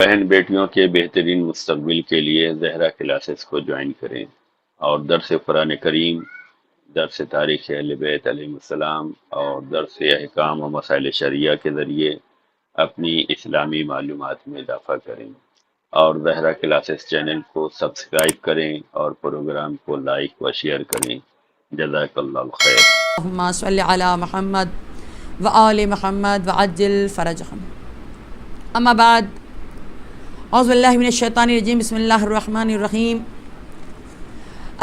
بہن بیٹیوں کے بہترین مستقبل کے لیے زہرا کلاسز کو جوائن کریں اور درس قرآن کریم، درس تاریخ اہل بیت علیہ السلام اور درس احکام و مسائل شریعہ کے ذریعے اپنی اسلامی معلومات میں اضافہ کریں، اور زہرا کلاسز چینل کو سبسکرائب کریں اور پروگرام کو لائک و شیئر کریں۔ جزاک اللہ خیر۔ اللہم صلی علی محمد و آل محمد وعجل فرجہم۔ اما بعد، اعوذ باللہ من الشیطان الرجیم، بسم اللہ الرحمن الرحیم۔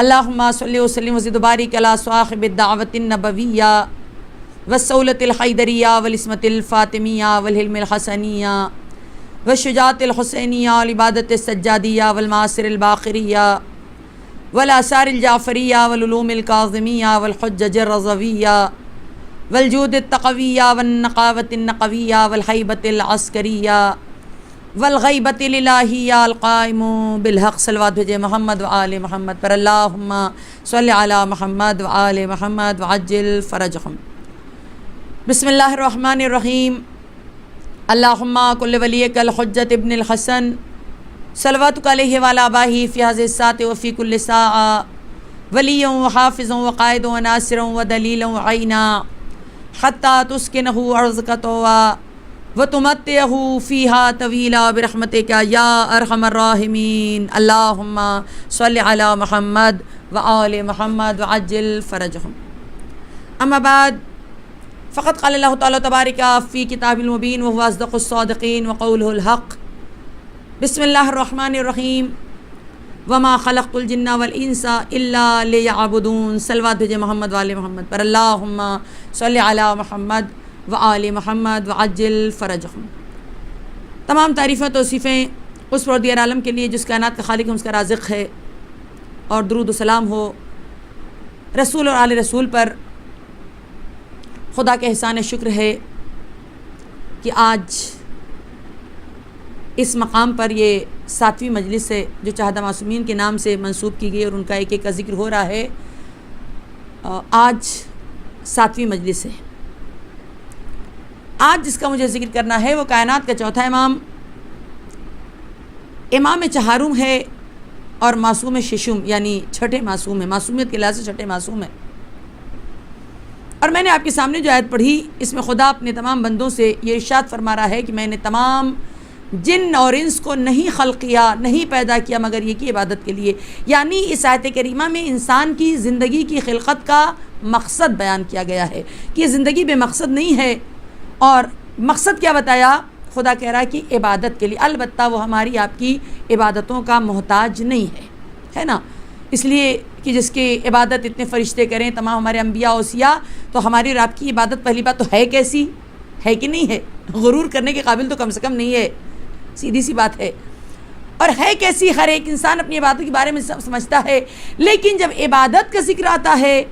اللہم صلی وسلم وزد وبارک علی صاحب الدعوۃ النبویہ والسولۃ الحیدریہ والعصمۃ الفاطمیہ والحلم الحسنیہ والشجاعۃ الحسینیہ والعبادۃ السجادیہ والمعاصر الباقریہ والآثار الجعفریہ والعلوم الکاظمیہ والحجج الرضویہ والجود التقویہ والنقاوۃ النقویہ والہیبۃ العسکریہ والغیبۃ الالہیہ القائم بالحق۔ صلوات بھیجے محمد و آل محمد پر۔ اللہم صلی علی محمد و آل محمد وعجل فرجہم۔ بسم اللہ الرحمن الرحیم۔ اللہم کل ولیک الحجۃ ابن الحسن صلواتک علیہ وعلی آبائہ فی ہذہ الساعۃ وفی کل ساعۃ ولی و حافظ و قائد و ناصر و دلیل و عینا حتی تسکنہ ارضک طوعا وتمتعہ فیہا طویلا برحمتک یا ارحم الراحمین۔ اللہم صلی علی محمد و آل محمد وعجل فرجہم۔ اما بعد، فقد قال اللہ تعالی تبارک فی کتاب المبین وهو اصدق الصادقین وقولہ الحق۔ بسم اللہ الرحمن الرحیم۔ وما خلقت الجن والانس الا لیعبدون۔ صلوات بھیجے محمد وآل محمد پر۔ اللہم صلی علی محمد وآل محمد وعجل فرجہم۔ تمام تعریفیں توصیفیں اس پروردگار عالم کے لیے جس کائنات کا خالق ہے، اس کا رازق ہے، اور درود و سلام ہو رسول اور آل رسول پر۔ خدا کے احسان شکر ہے کہ آج اس مقام پر یہ 7ویں مجلس ہے جو چاہدہ معصومین کے نام سے منسوب کی گئی، اور ان کا ایک ایک کا ذکر ہو رہا ہے۔ آج 7ویں مجلس ہے۔ آج جس کا مجھے ذکر کرنا ہے وہ کائنات کا چوتھا امام، امام چہارم ہے، اور معصوم ششم یعنی چھٹے معصوم ہے، معصومیت کے لحاظ سے چھٹے معصوم ہے۔ اور میں نے آپ کے سامنے جو آیت پڑھی، اس میں خدا اپنے تمام بندوں سے یہ ارشاد فرما رہا ہے کہ میں نے تمام جن اور انس کو نہیں خلق کیا، نہیں پیدا کیا مگر یہ کی عبادت کے لیے۔ یعنی اس آیت کریمہ میں انسان کی زندگی کی خلقت کا مقصد بیان کیا گیا ہے کہ یہ زندگی بے مقصد نہیں ہے۔ اور مقصد کیا بتایا؟ خدا کہہ رہا ہے کہ عبادت کے لیے، البتہ وہ ہماری آپ کی عبادتوں کا محتاج نہیں ہے نا، اس لیے کہ جس کی عبادت اتنے فرشتے کریں، تمام ہمارے انبیاء اوصیاء، تو ہماری اور آپ کی عبادت پہلی بات تو ہے کیسی ہے کہ نہیں ہے؟ غرور کرنے کے قابل تو کم سے کم نہیں ہے، سیدھی سی بات ہے۔ اور ہے کیسی؟ ہر ایک انسان اپنی عبادت کے بارے میں سمجھتا ہے، لیکن جب عبادت کا ذکر آتا ہے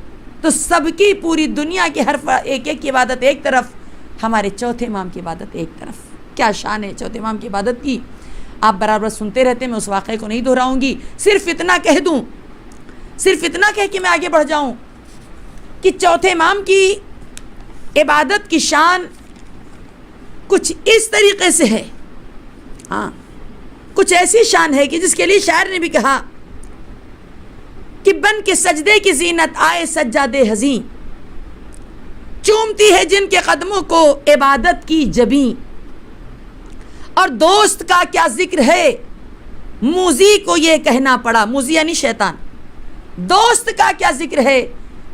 تو سب کی، پوری دنیا کی ہر ایک ایک کی عبادت ایک طرف، ہمارے چوتھے امام کی عبادت ایک طرف۔ کیا شان ہے چوتھے امام کی عبادت کی! آپ برابر سنتے رہتے، میں اس واقعے کو نہیں دہراؤں گی، صرف اتنا کہہ دوں، صرف اتنا کہہ کے میں آگے بڑھ جاؤں کہ چوتھے امام کی عبادت کی شان کچھ اس طریقے سے ہے، ہاں، کچھ ایسی شان ہے کہ جس کے لیے شاعر نے بھی کہا کہ بن کے سجدے کی زینت آئے سجادے حزین، چومتی ہے جن کے قدموں کو عبادت کی جبیں، اور دوست کا کیا ذکر ہے موذی کو یہ کہنا پڑا، موذی یعنی شیطان، دوست کا کیا ذکر ہے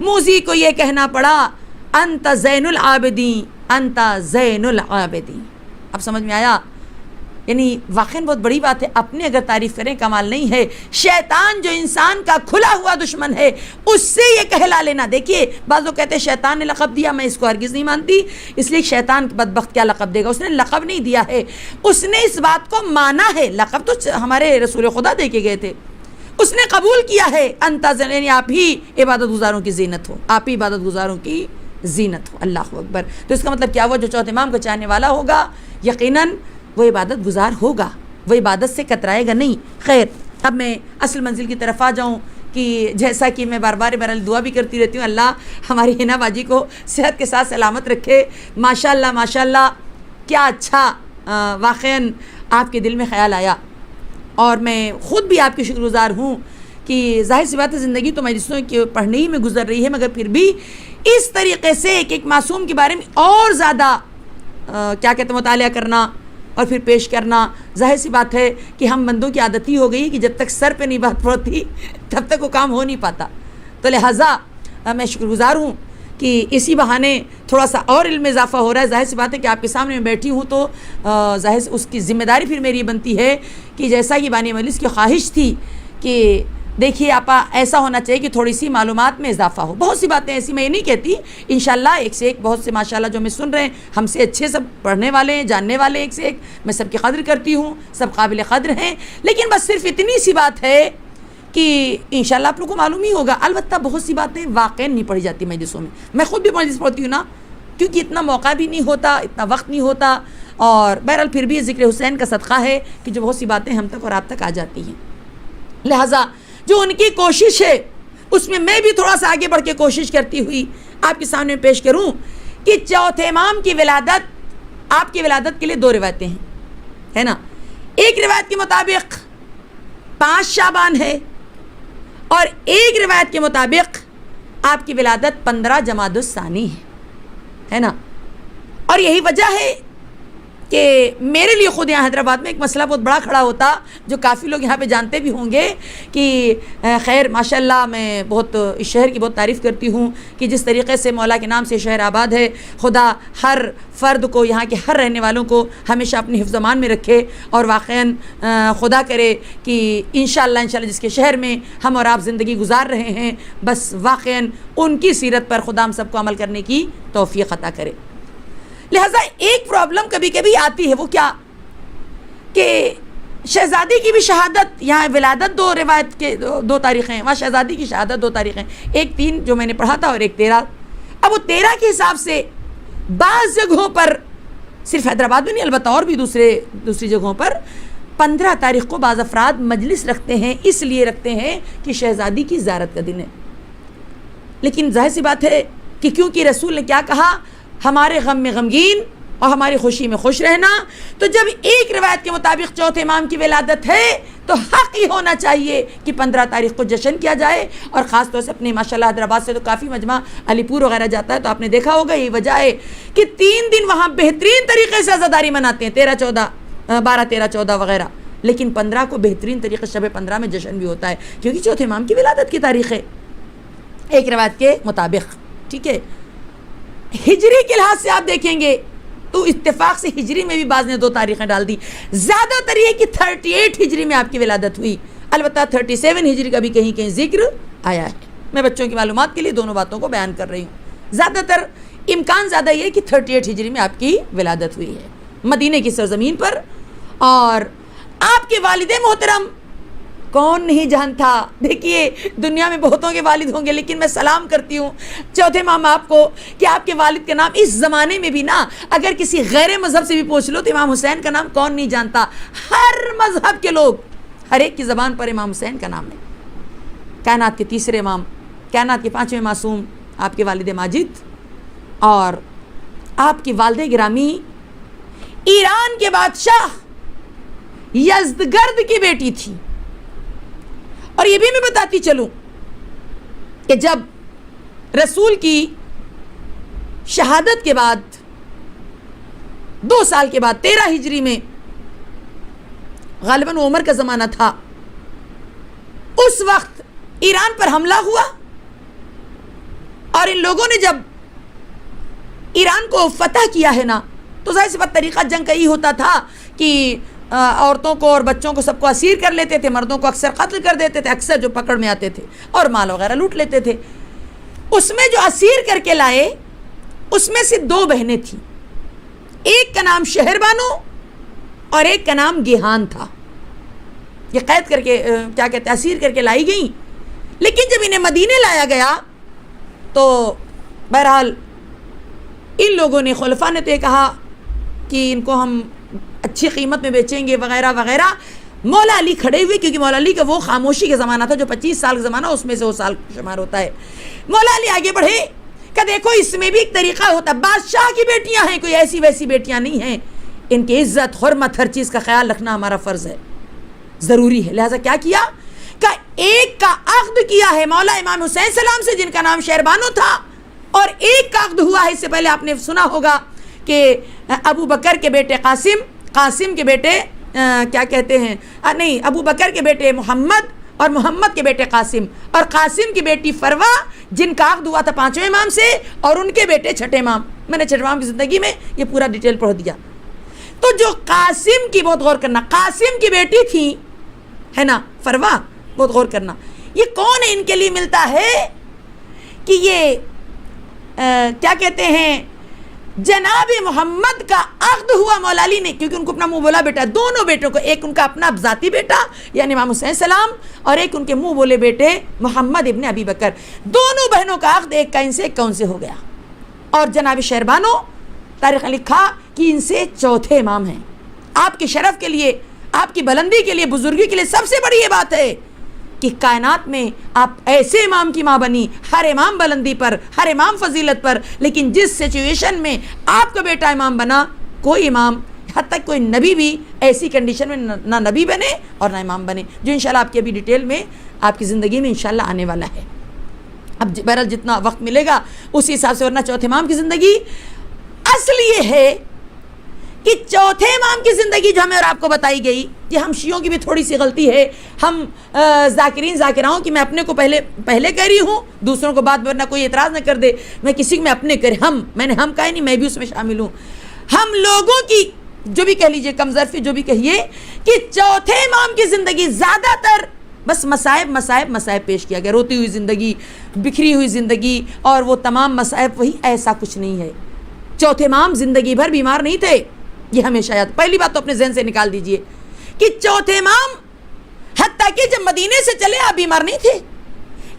موذی کو یہ کہنا پڑا، انت زین العابدین انت زین العابدین۔ اب سمجھ میں آیا؟ یعنی واقعاً بہت بڑی بات ہے، اپنے اگر تعریف کریں کمال نہیں ہے، شیطان جو انسان کا کھلا ہوا دشمن ہے اس سے یہ کہلا لینا۔ دیکھیے بعض لوگ کہتے ہیں شیطان نے لقب دیا، میں اس کو ہرگز نہیں مانتی، اس لیے شیطان بدبخت کیا لقب دے گا، اس نے لقب نہیں دیا ہے، اس نے اس بات کو مانا ہے، لقب تو ہمارے رسول خدا دے کے گئے تھے، اس نے قبول کیا ہے، انت یعنی آپ ہی عبادت گزاروں کی زینت ہو، آپ ہی عبادت گزاروں کی زینت ہو۔ اللہ اکبر۔ تو اس کا مطلب کیا ہوا؟ جو چوتھے امام کو چاہنے والا ہوگا یقیناً وہ عبادت گزار ہوگا، وہ عبادت سے کترائے گا نہیں۔ خیر، اب میں اصل منزل کی طرف آ جاؤں کہ جیسا کہ میں بار بار دعا بھی کرتی رہتی ہوں، اللہ ہماری حنا باجی کو صحت کے ساتھ سلامت رکھے۔ ماشاءاللہ ماشاءاللہ، کیا اچھا واقعاً آپ کے دل میں خیال آیا، اور میں خود بھی آپ کی شکر گزار ہوں کہ ظاہر سی بات ہے زندگی تو مجلسوں کے پڑھنے ہی میں گزر رہی ہے، مگر پھر بھی اس طریقے سے ایک معصوم کے بارے میں اور زیادہ کیا کہتے ہیں مطالعہ کرنا اور پھر پیش کرنا، ظاہر سی بات ہے کہ ہم بندوں کی عادت ہی ہو گئی کہ جب تک سر پہ نہیں بات پڑتی تب تک وہ کام ہو نہیں پاتا. تو لہٰذا میں شکر گزار ہوں کہ اسی بہانے تھوڑا سا اور علم اضافہ ہو رہا ہے. ظاہر سی بات ہے کہ آپ کے سامنے میں بیٹھی ہوں تو ظاہر اس کی ذمہ داری پھر میری بنتی ہے کہ جیسا کہ بانی مجلس کی خواہش تھی کہ دیکھیے آپا ایسا ہونا چاہیے کہ تھوڑی سی معلومات میں اضافہ ہو. بہت سی باتیں ایسی میں یہ نہیں کہتی، انشاءاللہ ایک سے ایک بہت سے ماشاءاللہ جو ہمیں سن رہے ہیں ہم سے اچھے سب پڑھنے والے ہیں، جاننے والے ایک سے ایک، میں سب کی قدر کرتی ہوں، سب قابل قدر ہیں، لیکن بس صرف اتنی سی بات ہے کہ انشاءاللہ آپ لوگوں کو معلوم ہی ہوگا. البتہ بہت سی باتیں واقعی نہیں پڑھی جاتی مجلسوں میں، میں خود بھی مجلس پڑھتی ہوں نا، کیونکہ اتنا موقع بھی نہیں ہوتا، اتنا وقت نہیں ہوتا، اور بہرحال پھر بھی ذکر حسین کا صدقہ ہے کہ جو بہت سی باتیں ہم تک اور آپ تک آ جاتی ہیں. لہٰذا جو ان کی کوشش ہے اس میں میں بھی تھوڑا سا آگے بڑھ کے کوشش کرتی ہوئی آپ کے سامنے پیش کروں کہ چوتھے امام کی ولادت، آپ کی ولادت کے لیے 2 روایتیں ہیں، ہے نا. ایک روایت کے مطابق 5 شعبان ہے، اور ایک روایت کے مطابق آپ کی ولادت 15 جمادی الثانی ہے نا. اور یہی وجہ ہے کہ میرے لیے خود یہاں حیدرآباد میں ایک مسئلہ بہت بڑا کھڑا ہوتا، جو کافی لوگ یہاں پہ جانتے بھی ہوں گے کہ خیر ماشاءاللہ میں بہت اس شہر کی بہت تعریف کرتی ہوں کہ جس طریقے سے مولا کے نام سے شہر آباد ہے. خدا ہر فرد کو، یہاں کے ہر رہنے والوں کو ہمیشہ اپنی حفظ امان میں رکھے، اور واقعاً خدا کرے کہ انشاءاللہ جس کے شہر میں ہم اور آپ زندگی گزار رہے ہیں، بس واقعاً ان کی سیرت پر خدا ہم سب کو عمل کرنے کی توفیق عطا کرے. لہٰذا ایک پرابلم کبھی کبھی آتی ہے، وہ کیا کہ شہزادی کی بھی شہادت، یہاں ولادت 2 روایت کے 2 تاریخیں ہیں، وہاں شہزادی کی شہادت 2 تاریخیں، ایک 3 جو میں نے پڑھا تھا اور ایک 13. اب وہ 13 کے حساب سے بعض جگہوں پر، صرف حیدرآباد میں نہیں البتہ اور بھی دوسری جگہوں پر 15 تاریخ کو بعض افراد مجلس رکھتے ہیں، اس لیے رکھتے ہیں کہ شہزادی کی زیارت کا دن ہے. لیکن ظاہر سی بات ہے کہ کیونکہ رسول نے کیا کہا، ہمارے غم میں غمگین اور ہماری خوشی میں خوش رہنا، تو جب ایک روایت کے مطابق چوتھے امام کی ولادت ہے تو حق ہی ہونا چاہیے کہ 15 تاریخ کو جشن کیا جائے. اور خاص طور سے اپنے ماشاءاللہ حیدرآباد سے تو کافی مجمع علی پور وغیرہ جاتا ہے، تو آپ نے دیکھا ہوگا یہی وجہ ہے کہ 3 دن وہاں بہترین طریقے سے عزاداری مناتے ہیں، 13 14 12 13 14 وغیرہ، لیکن 15 کو بہترین طریقے شب 15 میں جشن بھی ہوتا ہے کیونکہ چوتھے امام کی ولادت کی تاریخ ہے ایک روایت کے مطابق. ٹھیک ہے، ہجری کے لحاظ سے آپ دیکھیں گے تو اتفاق سے ہجری میں بھی بعض نے 2 تاریخیں ڈال دی. زیادہ تر یہ کہ 38 ہجری میں آپ کی ولادت ہوئی، البتہ 37 ہجری کا بھی کہیں کہیں ذکر آیا ہے. میں بچوں کی معلومات کے لیے دونوں باتوں کو بیان کر رہی ہوں. زیادہ تر امکان زیادہ یہ کہ 38 ہجری میں آپ کی ولادت ہوئی ہے مدینے کی سرزمین پر. اور آپ کے والد محترم کون نہیں جانتا، دیکھیے دنیا میں بہتوں کے والد ہوں گے، لیکن میں سلام کرتی ہوں چوتھے امام آپ کو کہ آپ کے والد کا نام اس زمانے میں بھی نا اگر کسی غیر مذہب سے بھی پوچھ لو تو امام حسین کا نام کون نہیں جانتا. ہر مذہب کے لوگ، ہر ایک کی زبان پر امام حسین کا نام ہے. کائنات کے 3رے امام، کائنات کے 5ویں معصوم آپ کے والد ماجد، اور آپ کی والدہ گرامی ایران کے بادشاہ یزدگرد کی بیٹی تھی. اور یہ بھی میں بتاتی چلوں کہ جب رسول کی شہادت کے بعد 2 سال کے بعد 13 ہجری میں غالباً عمر کا زمانہ تھا، اس وقت ایران پر حملہ ہوا، اور ان لوگوں نے جب ایران کو فتح کیا ہے نا تو ظاہر سی بات طریقہ جنگ کا ہی ہوتا تھا کہ عورتوں کو اور بچوں کو سب کو اسیر کر لیتے تھے، مردوں کو اکثر قتل کر دیتے تھے، اکثر جو پکڑ میں آتے تھے، اور مال وغیرہ لوٹ لیتے تھے. اس میں جو اسیر کر کے لائے اس میں سے 2 بہنیں تھیں، ایک کا نام شہر بانو اور ایک کا نام گیہان تھا. یہ قید کر کے کیا کہتے ہیں اسیر کر کے لائی گئیں. لیکن جب انہیں مدینے لایا گیا تو بہرحال ان لوگوں نے، خلفاء نے تو یہ کہا کہ ان کو ہم اچھی قیمت میں بیچیں گے وغیرہ وغیرہ. مولا علی کھڑے ہوئے کیونکہ مولا علی کا وہ خاموشی کا زمانہ تھا جو 25 سال کا زمانہ، اس میں سے وہ سال شمار ہوتا ہے. مولا علی آگے بڑھے کہ دیکھو اس میں بھی ایک طریقہ ہوتا ہے، بادشاہ کی بیٹیاں ہیں، کوئی ایسی ویسی بیٹیاں نہیں ہیں، ان کی عزت حرمت ہر چیز کا خیال رکھنا ہمارا فرض ہے، ضروری ہے۔ لہٰذا کیا کیا کہ ایک کا عقد کیا ہے مولا امام حسین سلام سے جن کا نام شہربانو تھا، اور ایک کا عقد ہوا ہے، اس سے پہلے آپ نے سنا ہوگا کہ ابو بکر کے بیٹے قاسم کے بیٹے کیا کہتے ہیں، نہیں، ابو بکر کے بیٹے محمد اور محمد کے بیٹے قاسم، اور قاسم کی بیٹی فروا جن کا عقد ہوا تھا 5ویں امام سے، اور ان کے بیٹے 6 امام۔ میں نے 6 امام کی زندگی میں یہ پورا ڈیٹیل پڑھ دیا۔ تو جو قاسم کی، بہت غور کرنا، قاسم کی بیٹی تھی ہے نا فروا، بہت غور کرنا، یہ کون ہے ان کے لیے ملتا ہے کہ یہ کیا کہتے ہیں جناب محمد کا عقد ہوا مولا علی نے، کیونکہ ان کو اپنا منہ بولا بیٹا، دونوں بیٹوں کو، ایک ان کا اپنا ذاتی بیٹا یعنی امام حسین سلام، اور ایک ان کے منہ بولے بیٹے محمد ابن ابی بکر، دونوں بہنوں کا عقد ایک کا ان سے ایک کا ان سے ہو گیا۔ اور جناب شہربانو تاریخ نے لکھا کہ ان سے چوتھے امام ہیں۔ آپ کے شرف کے لیے، آپ کی بلندی کے لیے، بزرگی کے لیے سب سے بڑی یہ بات ہے کہ کائنات میں آپ ایسے امام کی ماں بنی، ہر امام بلندی پر، ہر امام فضیلت پر، لیکن جس سچویشن میں آپ کا بیٹا امام بنا، کوئی امام، حتیٰ کوئی نبی بھی ایسی کنڈیشن میں نہ نبی بنے اور نہ امام بنے، جو انشاءاللہ آپ کی ابھی ڈیٹیل میں آپ کی زندگی میں انشاءاللہ آنے والا ہے۔ اب بہرحال جتنا وقت ملے گا اسی حساب سے، ورنہ چوتھے امام کی زندگی اصل یہ ہے کہ چوتھے امام کی زندگی جو ہمیں اور آپ کو بتائی گئی، یہ ہم شیعوں کی بھی تھوڑی سی غلطی ہے، ہم ذاکرین ذاکراؤں کی، میں اپنے کو پہلے کہہ رہی ہوں، دوسروں کو بعد میں ورنہ کوئی اعتراض نہ کر دے، میں کسی کو میں اپنے میں نے ہم کہا نہیں، میں بھی اس میں شامل ہوں، ہم لوگوں کی جو بھی کہہ لیجئے، کم ظرفی جو بھی کہیے، کہ چوتھے امام کی زندگی زیادہ تر بس مصائب پیش کیا گیا، روتی ہوئی زندگی، بکھری ہوئی زندگی، اور وہ تمام مصائب، وہی ایسا کچھ نہیں ہے۔ چوتھے امام زندگی بھر بیمار نہیں تھے، یہ ہمیشہ یاد، پہلی بات تو اپنے ذہن سے نکال دیجئے کہ چوتھے امام حتیٰ کہ جب مدینے سے چلے آپ بیمار نہیں تھے،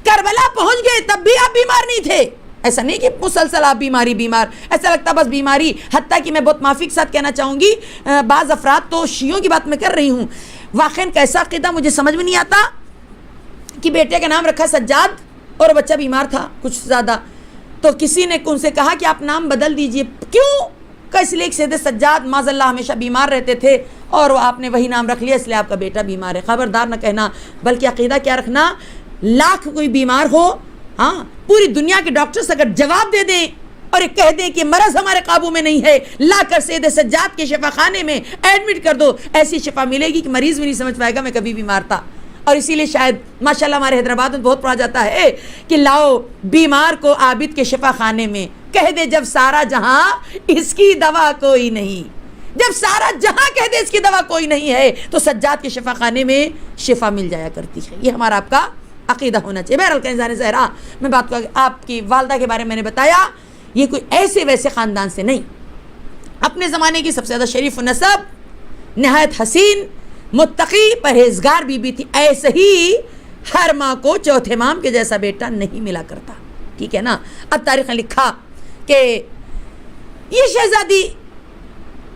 کربلا پہنچ گئے تب بھی آپ بیمار نہیں تھے، ایسا نہیں کہ مسلسل آپ بیمار، ایسا لگتا بس بیماری، حتیٰ کہ میں بہت معافی کے ساتھ کہنا چاہوں گی، بعض افراد تو شیعوں کی بات میں کر رہی ہوں، واقعاً کیسا عقیدہ مجھے سمجھ میں نہیں آتا کہ بیٹے کا نام رکھا سجاد اور بچہ بیمار تھا کچھ زیادہ، تو کسی نے ان سے کہا کہ آپ نام بدل دیجئے، کیوں؟ کہ اس لیے سید سجاد معاذ اللہ ہمیشہ بیمار رہتے تھے اور وہ آپ نے وہی نام رکھ لیا، اس لیے آپ کا بیٹا بیمار ہے۔ خبردار نہ کہنا، بلکہ عقیدہ کیا رکھنا، لاکھ کوئی بیمار ہو، ہاں پوری دنیا کے ڈاکٹرز اگر جواب دے دیں اور ایک کہہ دیں کہ مرض ہمارے قابو میں نہیں ہے، لا کر سید سجاد کے شفا خانے میں ایڈمٹ کر دو، ایسی شفا ملے گی کہ مریض بھی نہیں سمجھ پائے گا میں کبھی بیمار تھا۔ اور اسی لیے شاید ماشاءاللہ ہمارے حیدرآباد میں بہت پڑھا جاتا ہے کہ لاؤ بیمار کو عابد کے شفا خانے میں، کہہ دے جب سارا جہاں اس کی دوا کوئی نہیں، جب سارا جہاں کہہ دے اس کی دوا کوئی نہیں ہے تو سجاد کے شفا خانے میں شفا مل جایا کرتی ہے۔ یہ ہمارا آپ کا عقیدہ ہونا چاہیے۔ بہرحال کنزان زہرا، میں بات کو آپ کی والدہ کے بارے میں نے بتایا، یہ کوئی ایسے ویسے خاندان سے نہیں، اپنے زمانے کی سب سے زیادہ شریف نسب، نہایت حسین، متقی، پرہیزگار بی بی تھی۔ ایسے ہی ہر ماں کو چوتھے امام کے جیسا بیٹا نہیں ملا کرتا، ٹھیک ہے نا۔ اب تاریخ نے لکھا کہ یہ شہزادی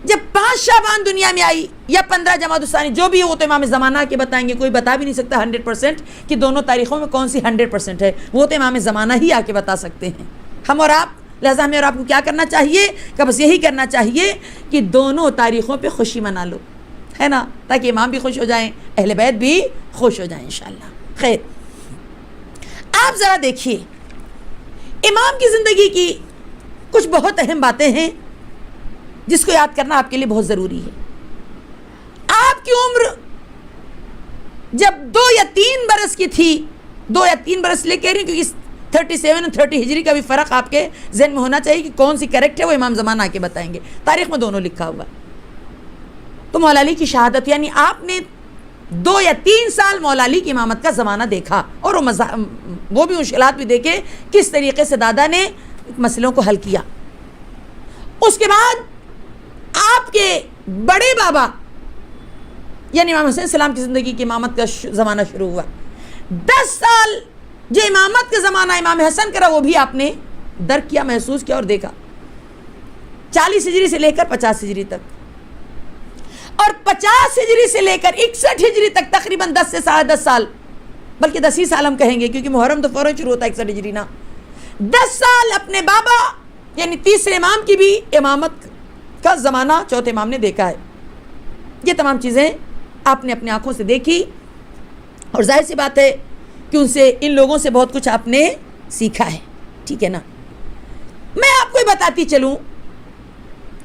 جب 5 شعبان دنیا میں آئی یا 15 جمادی الثانی، جو بھی وہ تو امام زمانہ کے بتائیں گے، کوئی بتا بھی نہیں سکتا 100% کہ دونوں تاریخوں میں کون سی 100% ہے، وہ تو امام زمانہ ہی آ کے بتا سکتے ہیں۔ ہم اور آپ، لہذا ہمیں اور آپ کو کیا کرنا چاہیے کہ بس یہی کرنا چاہیے کہ دونوں تاریخوں پہ خوشی منا لو، ہے نا، تاکہ امام بھی خوش ہو جائیں، اہل بیت بھی خوش ہو جائیں انشاءاللہ۔ خیر، آپ ذرا دیکھیے امام کی زندگی کی کچھ بہت اہم باتیں ہیں جس کو یاد کرنا آپ کے لیے بہت ضروری ہے۔ آپ کی عمر جب 2 یا 3 برس کی تھی، 2 یا 3 برس لے کہہ رہی ہوں کیونکہ 37 اور 30 ہجری کا بھی فرق آپ کے ذہن میں ہونا چاہیے کہ کون سی کریکٹ ہے، وہ امام زمانہ کے بتائیں گے، تاریخ میں دونوں لکھا ہوا۔ تو مولا علی کی شہادت، یعنی آپ نے 2 یا 3 سال مولا علی کی امامت کا زمانہ دیکھا، اور وہ بھی مشکلات بھی دیکھے کس طریقے سے دادا نے مسئلوں کو حل کیا۔ اس کے بعد آپ کے بڑے بابا یعنی امام حسین السلام کی زندگی کی امامت کا زمانہ شروع ہوا۔ 10 سال جو امامت کا زمانہ امام حسن کا، وہ بھی آپ نے درک کیا، محسوس کیا اور دیکھا، 40 ہجری سے لے کر 50 ہجری تک، اور 50 ہجری سے لے کر 61 ہجری تک تقریباً 10 سے 10.5 سال، بلکہ 10 ہی سال ہم کہیں گے کیونکہ محرم تو فوراً شروع ہوتا ہے 61 ہجری نا، 10 سال اپنے بابا یعنی تیسرے امام کی بھی امامت کا زمانہ چوتھے امام نے دیکھا ہے. یہ تمام چیزیں آپ نے اپنی آنکھوں سے دیکھی اور ظاہر سی بات ہے کہ ان سے ان لوگوں سے بہت کچھ آپ نے سیکھا ہے. ٹھیک ہے نا. میں آپ کو یہ بتاتی چلوں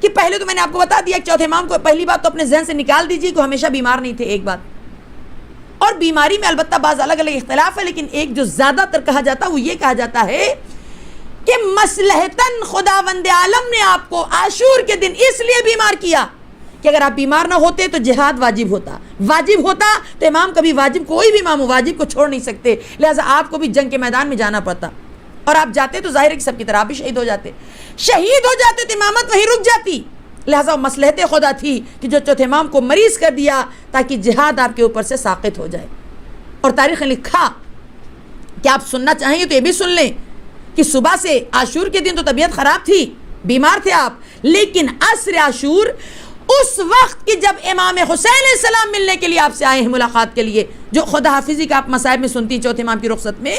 کہ پہلے تو میں نے آپ کو بتا دیا کہ چوتھے امام کو پہلی بات تو اپنے ذہن سے نکال دیجیے کہ ہمیشہ بیمار نہیں تھے. ایک بات, اور بیماری میں البتہ بعض الگ الگ اختلاف ہے, لیکن ایک جو زیادہ تر کہا جاتا ہے وہ یہ کہا جاتا ہے کہ مصلحتاً خداوند عالم نے آپ کو عاشور کے دن اس لیے بیمار کیا کہ اگر آپ بیمار نہ ہوتے تو جہاد واجب ہوتا تو امام کبھی واجب, کوئی بھی امام واجب کو چھوڑ نہیں سکتے, لہٰذا آپ کو بھی جنگ کے میدان میں جانا پڑتا, اور آپ جاتے تو ظاہر ہے کہ سب کی طرح بھی شہید ہو جاتے تو امامت وہیں رک جاتی. لہٰذا وہ مصلحت خدا تھی کہ جو چوتھے امام کو مریض کر دیا تاکہ جہاد آپ کے اوپر سے ساقط ہو جائے. اور تاریخ نے لکھا کہ آپ سننا چاہیں گے تو یہ بھی سن لیں کہ صبح سے عاشور کے دن تو طبیعت خراب تھی, بیمار تھے آپ, لیکن عصر عاشور اس وقت کہ جب امام حسین علیہ السلام ملنے کے لیے آپ سے آئے ہیں ملاقات کے لیے, جو خدا حافظی کا آپ مصائب میں سنتی چوتھے امام کی رخصت میں,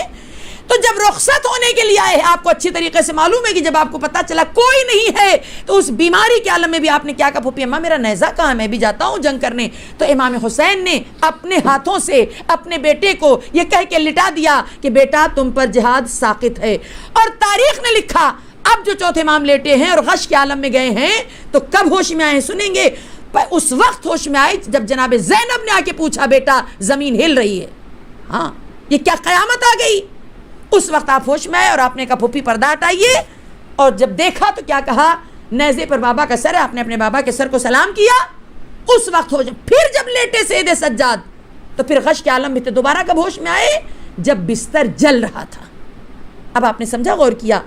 تو جب رخصت ہونے کے لیے آئے ہیں آپ کو اچھی طریقے سے معلوم ہے کہ جب آپ کو پتہ چلا کوئی نہیں ہے تو اس بیماری کے عالم میں بھی آپ نے کیا کہا, پھوپھی اماں میرا نیزہ کہاں ہے, میں بھی جاتا ہوں جنگ کرنے. تو امام حسین نے اپنے ہاتھوں سے اپنے بیٹے کو یہ کہہ کے لٹا دیا کہ بیٹا تم پر جہاد ساقط ہے. اور تاریخ نے لکھا اب جو چوتھے امام لیٹے ہیں اور غش کے عالم میں گئے ہیں تو کب ہوش میں آئے سنیں گے. اس وقت ہوش میں آئے جب جناب زینب نے آ کے پوچھا بیٹا زمین ہل رہی ہے, ہاں یہ کیا قیامت آ گئی. اس وقت آپ ہوش میں آئے اور آپ نے کہا پھوپھی پردہ ہٹائیے, اور جب دیکھا تو کیا کہا, نیزے پر بابا کا سر ہے, آپ نے اپنے بابا کے سر کو سلام کیا. اس وقت ہو پھر جب لیٹے سید سجاد تو پھر غش کے عالم میں تھے. دوبارہ کب ہوش میں آئے, جب بستر جل رہا تھا. اب آپ نے سمجھا, غور کیا.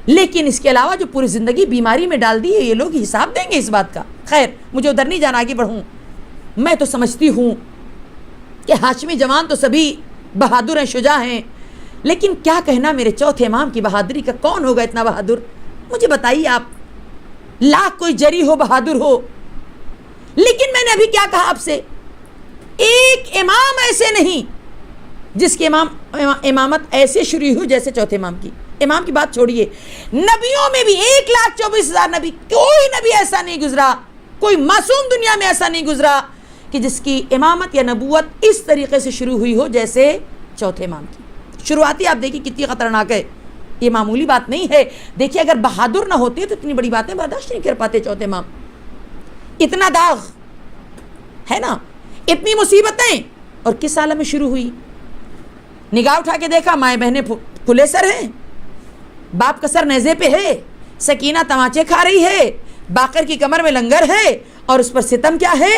لیکن اس کے علاوہ جو پوری زندگی بیماری میں ڈال دی ہے, یہ لوگ حساب دیں گے اس بات کا. خیر مجھے ادھر نہیں جانا, آگے بڑھوں. میں تو سمجھتی ہوں کہ ہاشمی جوان تو سبھی بہادر ہیں, شجاع ہیں, لیکن کیا کہنا میرے چوتھے امام کی بہادری کا. کون ہوگا اتنا بہادر, مجھے بتائیے آپ. لاکھ کوئی جری ہو, بہادر ہو, لیکن میں نے ابھی کیا کہا آپ سے, ایک امام ایسے نہیں جس کی امامت ایسے شروع ہو جیسے چوتھے امام کی. امام کی بات چھوڑیے, نبیوں میں بھی 1,24,000 نبی, کوئی نبی ایسا نہیں گزرا, کوئی معصوم دنیا میں ایسا نہیں گزرا کہ جس کی امامت یا نبوت اس طریقے سے شروع ہوئی ہو جیسے چوتھے امام کی. شروعاتی آپ دیکھیے کتنی خطرناک ہے, یہ معمولی بات نہیں ہے. دیکھیے اگر بہادر نہ ہوتے تو اتنی بڑی باتیں برداشت نہیں کر پاتے چوتھے امام. اتنا داغ ہے نا, اتنی مصیبتیں, اور کس عالم میں شروع ہوئی. نگاہ اٹھا کے دیکھا, مائیں بہنیں کھلے سر ہیں, باپ کا سر نیزے پہ ہے, سکینہ تماچے کھا رہی ہے, باقر کی کمر میں لنگر ہے, اور اس پر ستم کیا ہے.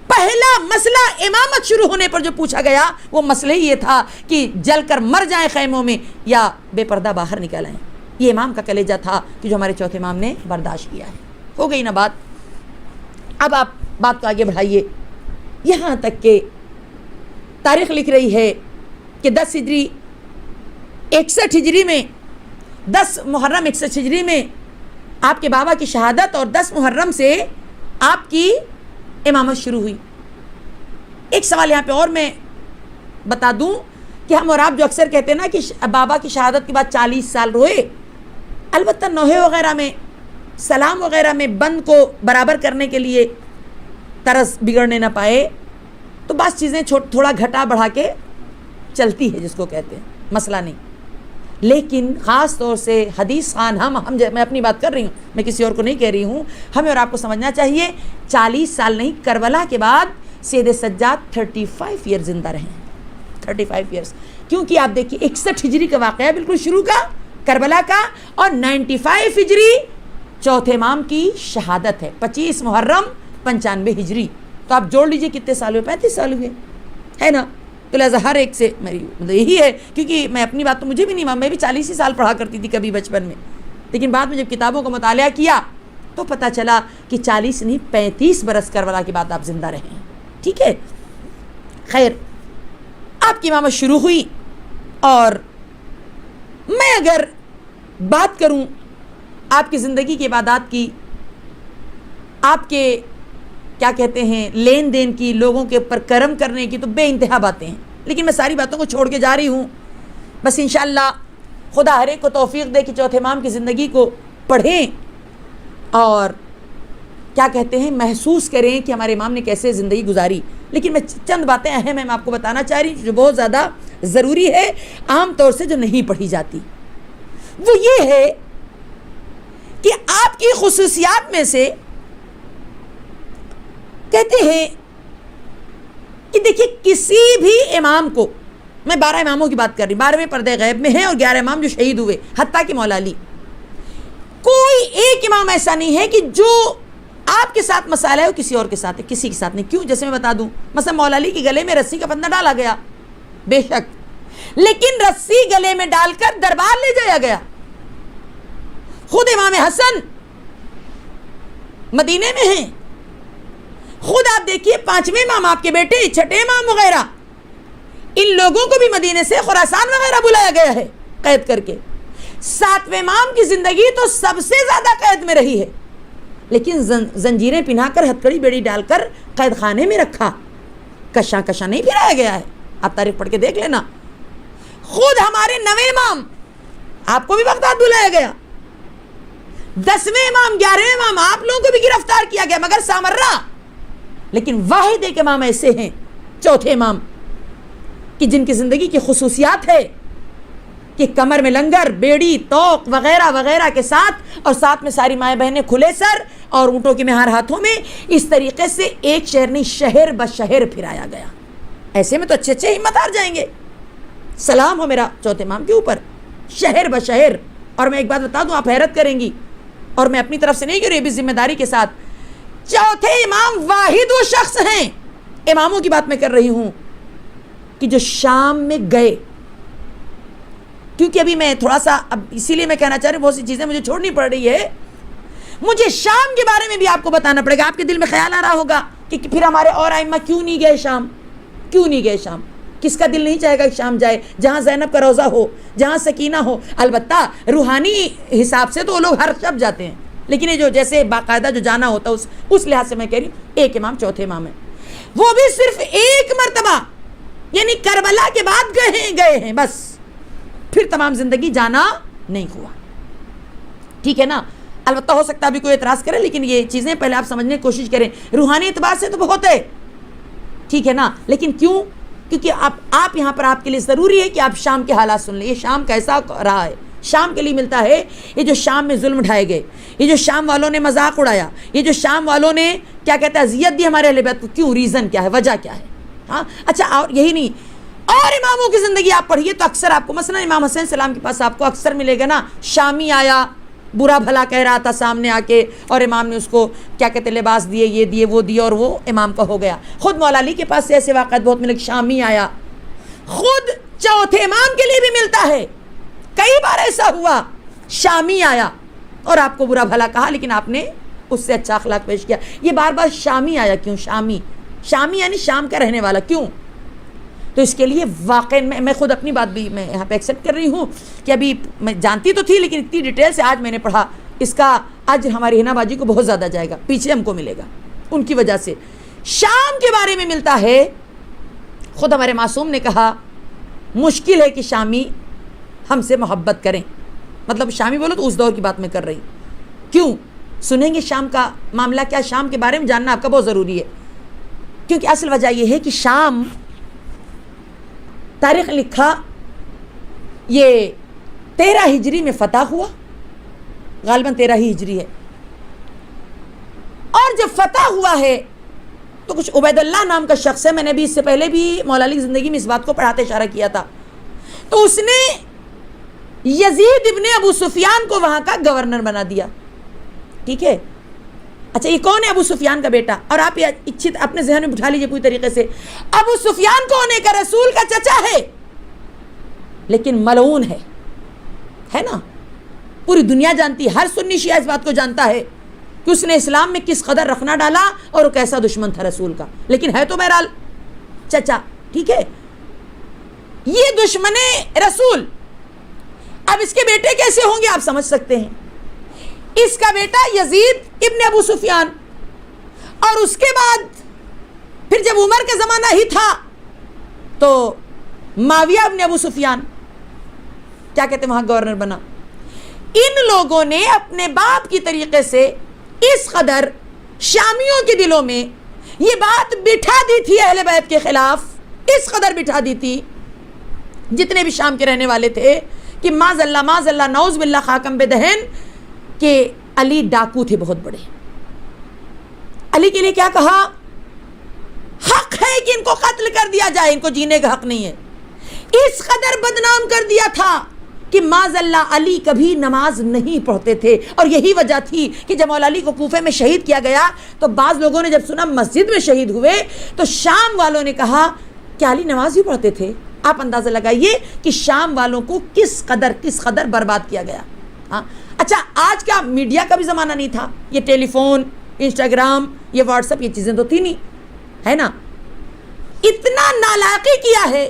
پہلا مسئلہ امامت شروع ہونے پر جو پوچھا گیا وہ مسئلہ ہی یہ تھا کہ جل کر مر جائیں خیموں میں یا بے پردہ باہر نکل آئیں. یہ امام کا کلیجہ تھا کہ جو ہمارے چوتھے امام نے برداشت کیا ہے. ہو گئی نا بات. اب آپ بات کو آگے بڑھائیے یہاں تک کہ تاریخ لکھ رہی ہے کہ 10 ہجری 61 ہجری میں 10 محرم 61 ہجری میں آپ کے بابا کی شہادت اور 10 محرم سے آپ کی امامت شروع ہوئی. ایک سوال یہاں پہ اور میں بتا دوں کہ ہم اور آپ جو اکثر کہتے ہیں نا کہ بابا کی شہادت کے بعد 40 سال روئے, البتہ نوحے وغیرہ میں سلام وغیرہ میں بند کو برابر کرنے کے لیے طرز بگڑنے نہ پائے تو بعض چیزیں تھوڑا گھٹا بڑھا کے چلتی ہے جس کو کہتے ہیں, مسئلہ نہیں. لیکن خاص طور سے حدیث خان میں اپنی بات کر رہی ہوں, میں کسی اور کو نہیں کہہ رہی ہوں, ہمیں اور آپ کو سمجھنا چاہیے 40 سال نہیں, کربلا کے بعد سید سجاد 35 ایئر زندہ رہے ہیں, 35 ایئرس. کیونکہ آپ دیکھیے 61 ہجری کا واقعہ ہے بالکل شروع کا کربلا کا, اور 95 ہجری چوتھے امام کی شہادت ہے, 25 محرم 95 ہجری. تو آپ جوڑ لیجئے کتنے سال ہوئے, 35 سال ہوئے, ہے نا. تو لہٰذا ہر ایک سے میری مطلب یہی ہے, کیونکہ میں اپنی بات تو مجھے بھی نہیں, میں بھی 40 ہی سال پڑھا کرتی تھی کبھی بچپن میں, لیکن بعد میں جب کتابوں کا مطالعہ کیا تو پتہ چلا کہ 40 نہیں 35 برس کربلا کے بعد آپ زندہ رہے ہیں. ٹھیک ہے, خیر آپ کی امامت شروع ہوئی. اور میں اگر بات کروں آپ کی زندگی کی عبادات کی, آپ کے کیا کہتے ہیں لین دین کی, لوگوں کے اوپر کرم کرنے کی, تو بے انتہا باتیں ہیں. لیکن میں ساری باتوں کو چھوڑ کے جا رہی ہوں. بس انشاءاللہ خدا ہر ایک کو توفیق دے کہ چوتھے امام کی زندگی کو پڑھیں اور کیا کہتے ہیں محسوس کریں کہ ہمارے امام نے کیسے زندگی گزاری. لیکن میں چند باتیں اہم ہیں میں آپ کو بتانا چاہ رہی ہوں جو بہت زیادہ ضروری ہے, عام طور سے جو نہیں پڑھی جاتی. وہ یہ ہے کہ آپ کی خصوصیات میں سے کہتے ہیں کہ دیکھیے کسی بھی امام کو, میں 12 اماموں کی بات کر رہی ہوں, 12ویں پردے غیب میں ہیں اور 11 امام جو شہید ہوئے حتیٰ کہ مولا علی, کوئی ایک امام ایسا نہیں ہے کہ جو آپ کے ساتھ مسئلہ ہے وہ کسی اور کے ساتھ ہے, کسی کے ساتھ نہیں. کیوں؟ جیسے میں بتا دوں, مثلا مولا علی کے گلے میں رسی کا بندہ ڈالا گیا, بے شک, لیکن رسی گلے میں ڈال کر دربار لے جایا گیا. خود امام حسن مدینے میں ہیں, خود آپ دیکھیے 5ویں امام آپ کے بیٹے, 6ٹھے امام وغیرہ, ان لوگوں کو بھی مدینے سے خراسان وغیرہ بلایا گیا ہے قید کر کے. 7ویں امام کی زندگی تو سب سے زیادہ قید میں رہی ہے, لیکن زنجیریں پہنا کر ہتھکڑی بیڑی ڈال کر قید خانے میں رکھا, کشاں کشاں نہیں پھرایا گیا ہے. آپ تاریخ پڑھ کے دیکھ لینا. خود ہمارے 9ویں امام آپ کو بھی بغداد بلایا گیا, 10ویں امام 11ویں امام آپ لوگوں کو بھی گرفتار کیا گیا مگر سامرہ. لیکن واحد ایک امام ایسے ہیں, چوتھے امام, کہ جن کی زندگی کی خصوصیات ہے کہ کمر میں لنگر, بیڑی, توق وغیرہ وغیرہ کے ساتھ, اور ساتھ میں ساری مائیں بہنیں کھلے سر اور اونٹوں کی مہار ہاتھوں میں, اس طریقے سے ایک شہر نہیں شہر بشہر پھرایا گیا. ایسے میں تو اچھے اچھے ہمت ہار جائیں گے. سلام ہو میرا چوتھے امام کے اوپر, شہر بشہر. اور میں ایک بات بتا دوں, آپ حیرت کریں گی, اور میں اپنی طرف سے نہیں کر رہی, بھی ذمہ داری کے ساتھ, چوتھے امام واحد وہ شخص ہیں, اماموں کی بات میں کر رہی ہوں, کہ جو شام میں گئے. کیونکہ ابھی میں تھوڑا سا, اب اسی لیے میں کہنا چاہ رہی ہوں, بہت سی چیزیں مجھے چھوڑنی پڑ رہی ہے. مجھے شام کے بارے میں بھی آپ کو بتانا پڑے گا. آپ کے دل میں خیال آ رہا ہوگا کہ پھر ہمارے اور ائمہ کیوں نہیں گئے شام, کیوں نہیں گئے شام. کس کا دل نہیں چاہے گا کہ شام جائے, جہاں زینب کا روضہ ہو, جہاں سکینہ ہو. البتہ روحانی حساب سے تو وہ لوگ ہر شب جاتے ہیں, لیکن یہ جو جیسے باقاعدہ جو جانا ہوتا ہے اس لحاظ سے میں کہہ رہی ہوں, ایک امام چوتھے امام ہے, وہ بھی صرف ایک مرتبہ, یعنی کربلا کے بعد گئے ہیں بس, پھر تمام زندگی جانا نہیں ہوا. ٹھیک ہے نا. البتہ ہو سکتا ہے ابھی کوئی اعتراض کرے, لیکن یہ چیزیں پہلے آپ سمجھنے کی کوشش کریں. روحانی اعتبار سے تو بہت ہے, ٹھیک ہے نا, لیکن کیوں؟ کیونکہ آپ یہاں پر آپ کے لیے ضروری ہے کہ آپ شام کے حالات سن لیں. یہ شام کیسا رہا ہے, شام کے لیے ملتا ہے. یہ جو شام میں ظلم ڈھائے گئے, یہ جو شام والوں نے مذاق اڑایا, یہ جو شام والوں نے کیا کہتے ہیں اذیت دی ہمارے اہل بیت کو, کیوں, ریزن کیا ہے, وجہ کیا ہے. ہاں اچھا, اور یہی نہیں, اور اماموں کی زندگی آپ پڑھیے تو اکثر آپ کو, مثلا امام حسین السلام کے پاس آپ کو اکثر ملے گا نا, شامی آیا, برا بھلا کہہ رہا تھا سامنے آ کے, اور امام نے اس کو کیا کہتے ہیں لباس دیے, یہ دیے وہ دیے, اور وہ امام کا ہو گیا. خود مولا علی کے پاس سے ایسے واقعات بہت ملے, شامی آیا. خود چوتھے امام کے لیے بھی ملتا ہے, کئی بار ایسا ہوا شامی آیا اور آپ کو برا بھلا کہا, لیکن آپ نے اس سے اچھا اخلاق پیش کیا. یہ بار بار شامی آیا, کیوں شامی, شامی یعنی شام کا رہنے والا, کیوں؟ تو اس کے لیے واقع میں خود اپنی بات بھی میں یہاں پہ ایکسیپٹ کر رہی ہوں کہ ابھی میں جانتی تو تھی, لیکن اتنی ڈیٹیل سے آج میں نے پڑھا, اس کا اجر ہماری ہنا باجی کو بہت زیادہ جائے گا, پیچھے ہم کو ملے گا ان کی وجہ سے. شام کے بارے میں ملتا ہے, خود ہمارے معصوم نے کہا مشکل ہے کہ شامی ہم سے محبت کریں. مطلب شامی بولو تو اس دور کی بات میں کر رہی. کیوں؟ سنیں گے شام کا معاملہ کیا, شام کے بارے میں جاننا آپ کا بہت ضروری ہے. کیونکہ اصل وجہ یہ ہے کہ شام تاریخ لکھا یہ 13 ہجری میں فتح ہوا, غالباً 13 ہی ہجری ہے. اور جب فتح ہوا ہے تو کچھ عبید اللہ نام کا شخص ہے, میں نے بھی اس سے پہلے بھی مولا علی کی زندگی میں اس بات کو پڑھاتے اشارہ کیا تھا, تو اس نے یزید ابن ابو سفیان کو وہاں کا گورنر بنا دیا. ٹھیک ہے, اچھا یہ کون ہے؟ ابو سفیان کا بیٹا. اور آپ یہ اپنے ذہن میں بٹھا لیجئے پوری طریقے سے, ابو سفیان کون ہے؟ کا رسول کا چچا ہے, لیکن ملعون ہے نا. پوری دنیا جانتی ہے, ہر سنی شیعہ اس بات کو جانتا ہے کہ اس نے اسلام میں کس قدر رخنا ڈالا اور وہ کیسا دشمن تھا رسول کا, لیکن ہے تو بہرحال چچا. ٹھیک ہے, یہ دشمن رسول. اب اس کے بیٹے کیسے ہوں گے آپ سمجھ سکتے ہیں. اس کا بیٹا یزید ابن ابو سفیان, اور اس کے بعد پھر جب عمر کا زمانہ ہی تھا تو معاویہ ابن ابو سفیان کیا کہتے ہیں وہاں گورنر بنا. ان لوگوں نے اپنے باپ کی طریقے سے اس قدر شامیوں کے دلوں میں یہ بات بٹھا دی تھی اہل بیت کے خلاف، اس قدر بٹھا دی تھی جتنے بھی شام کے رہنے والے تھے کہ معاذ اللہ نعوذ باللہ خاکم بدہن، کہ علی ڈاکو تھے بہت بڑے. علی کے لیے کیا کہا؟ حق ہے کہ ان کو قتل کر دیا جائے، ان کو جینے کا حق نہیں ہے. اس قدر بدنام کر دیا تھا کہ معاذ اللہ علی کبھی نماز نہیں پڑھتے تھے. اور یہی وجہ تھی کہ جب مولا علی کو کوفے میں شہید کیا گیا تو بعض لوگوں نے جب سنا مسجد میں شہید ہوئے تو شام والوں نے کہا کہ علی نماز بھی پڑھتے تھے. آپ اندازہ لگائیے کہ شام والوں کو کس قدر برباد کیا گیا. ہاں اچھا، آج کا میڈیا کا بھی زمانہ نہیں تھا، یہ ٹیلی فون، انسٹاگرام، یہ واٹس ایپ، یہ چیزیں تو تھی نہیں، ہے نا. اتنا نالائقی کیا ہے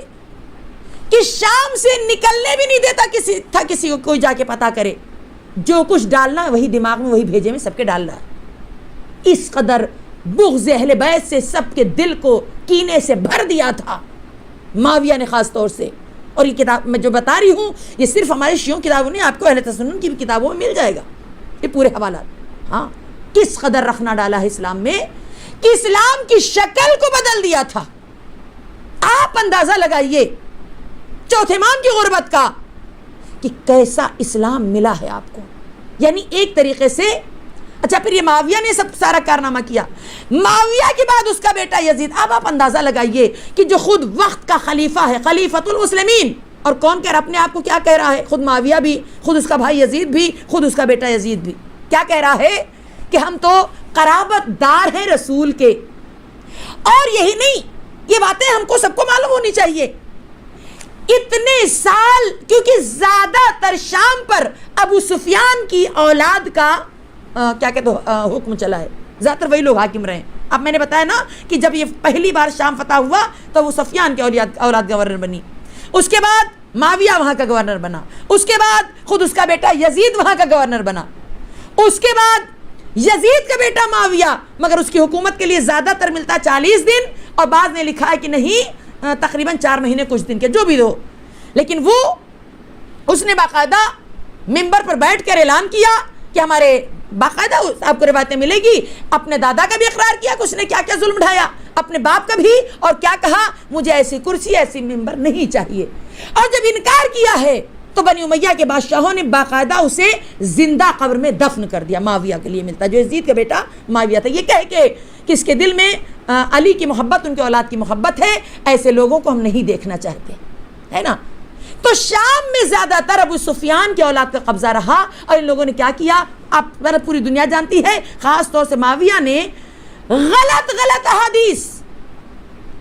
کہ شام سے نکلنے بھی نہیں دیتا کسی کو کوئی جا کے پتا کرے. جو کچھ ڈالنا ہے وہی دماغ میں، وہی بھیجے میں سب کے ڈالنا ہے. اس قدر بغض اہل بیت سے سب کے دل کو کینے سے بھر دیا تھا معاویہ نے خاص طور سے. اور یہ کتاب میں جو بتا رہی ہوں یہ صرف ہمارے شیعوں کتابوں نہیں، آپ کو اہل تسنن کی بھی کتابوں میں مل جائے گا یہ پورے حوالات. ہاں کس قدر رکھنا ڈالا ہے اسلام میں کہ اسلام کی شکل کو بدل دیا تھا. آپ اندازہ لگائیے چوتھے امام کی غربت کا کہ کیسا اسلام ملا ہے آپ کو. یعنی ایک طریقے سے اچھا پھر یہ معاویہ نے سب سارا کارنامہ کیا، معاویہ کے بعد اس کا بیٹا یزید. اب آپ اندازہ لگائیے کہ جو خود وقت کا خلیفہ ہے، خلیفۃ المسلمین، اور کون کہہ رہا اپنے آپ کو کیا کہہ رہا ہے؟ خود معاویہ بھی، خود اس کا بھائی یزید بھی، خود اس کا بیٹا یزید بھی کیا کہہ رہا ہے کہ ہم تو قرابت دار ہیں رسول کے. اور یہی نہیں، یہ باتیں ہم کو سب کو معلوم ہونی چاہیے. اتنے سال کیونکہ زیادہ تر شام پر ابو سفیان کی اولاد کا کیا کہتے حکم چلا ہے، زیادہ تر وہی لوگ حاکم رہے ہیں. اب میں نے بتایا نا کہ جب یہ پہلی بار شام فتح ہوا تو ابو سفیان کی اولاد گورنر بنی، اس کے بعد معاویہ وہاں کا گورنر بنا، اس کے بعد خود اس کا بیٹا یزید وہاں کا گورنر بنا، اس کے بعد یزید کا بیٹا معاویہ، مگر اس کی حکومت کے لیے زیادہ تر ملتا 40 دن، اور بعض نے لکھا ہے کہ نہیں تقریباً 4 مہینے کچھ دن کے، جو بھی ہو. لیکن وہ اس نے باقاعدہ ممبر پر بیٹھ کر اعلان کیا کہ ہمارے باقاعدہ آپ کو روایتیں ملے گی، اپنے دادا کا بھی اقرار کیا کہ اس نے کیا کیا ظلم ڈھایا، اپنے باپ کا بھی، اور کیا کہا مجھے ایسی کرسی ایسی ممبر نہیں چاہیے. اور جب انکار کیا ہے تو بنی امیہ کے بادشاہوں نے باقاعدہ اسے زندہ قبر میں دفن کر دیا. معاویہ کے لیے ملتا جو یزید کا بیٹا معاویہ تھا، یہ کہہ کے کہ اس کے دل میں علی کی محبت، ان کے اولاد کی محبت ہے، ایسے لوگوں کو ہم نہیں دیکھنا چاہتے، ہے نا. تو شام میں زیادہ تر ابو سفیان کی اولاد کا قبضہ رہا، اور ان لوگوں نے کیا کیا آپ پوری دنیا جانتی ہے. خاص طور سے معاویہ نے غلط احادیث،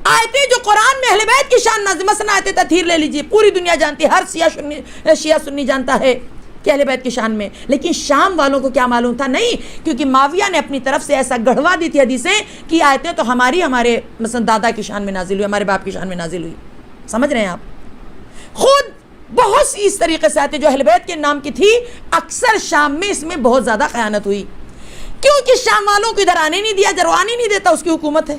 آیتیں جو قرآن میں اہل بیت کی شان نازل، مثلا آیت تطہیر لے لیجیے، پوری دنیا جانتی ہے، ہر شیعہ سنی جانتا ہے کہ اہل بیت کی شان میں. لیکن شام والوں کو کیا معلوم تھا؟ نہیں، کیونکہ معاویہ نے اپنی طرف سے ایسا گڑھوا دی تھی حدیثیں کہ آیتیں تو ہمارے مثلا دادا کی شان میں نازل ہوئی، ہمارے باپ کی شان میں نازل ہوئی. سمجھ رہے ہیں آپ؟ خود بہت سی اس طریقے سے آتے جو اہل بیت کے نام کی تھی، اکثر شام میں اس میں بہت زیادہ خیانت ہوئی، کیونکہ شام والوں کو ادھر آنے نہیں دیا، جروانے نہیں دیتا، اس کی حکومت ہے.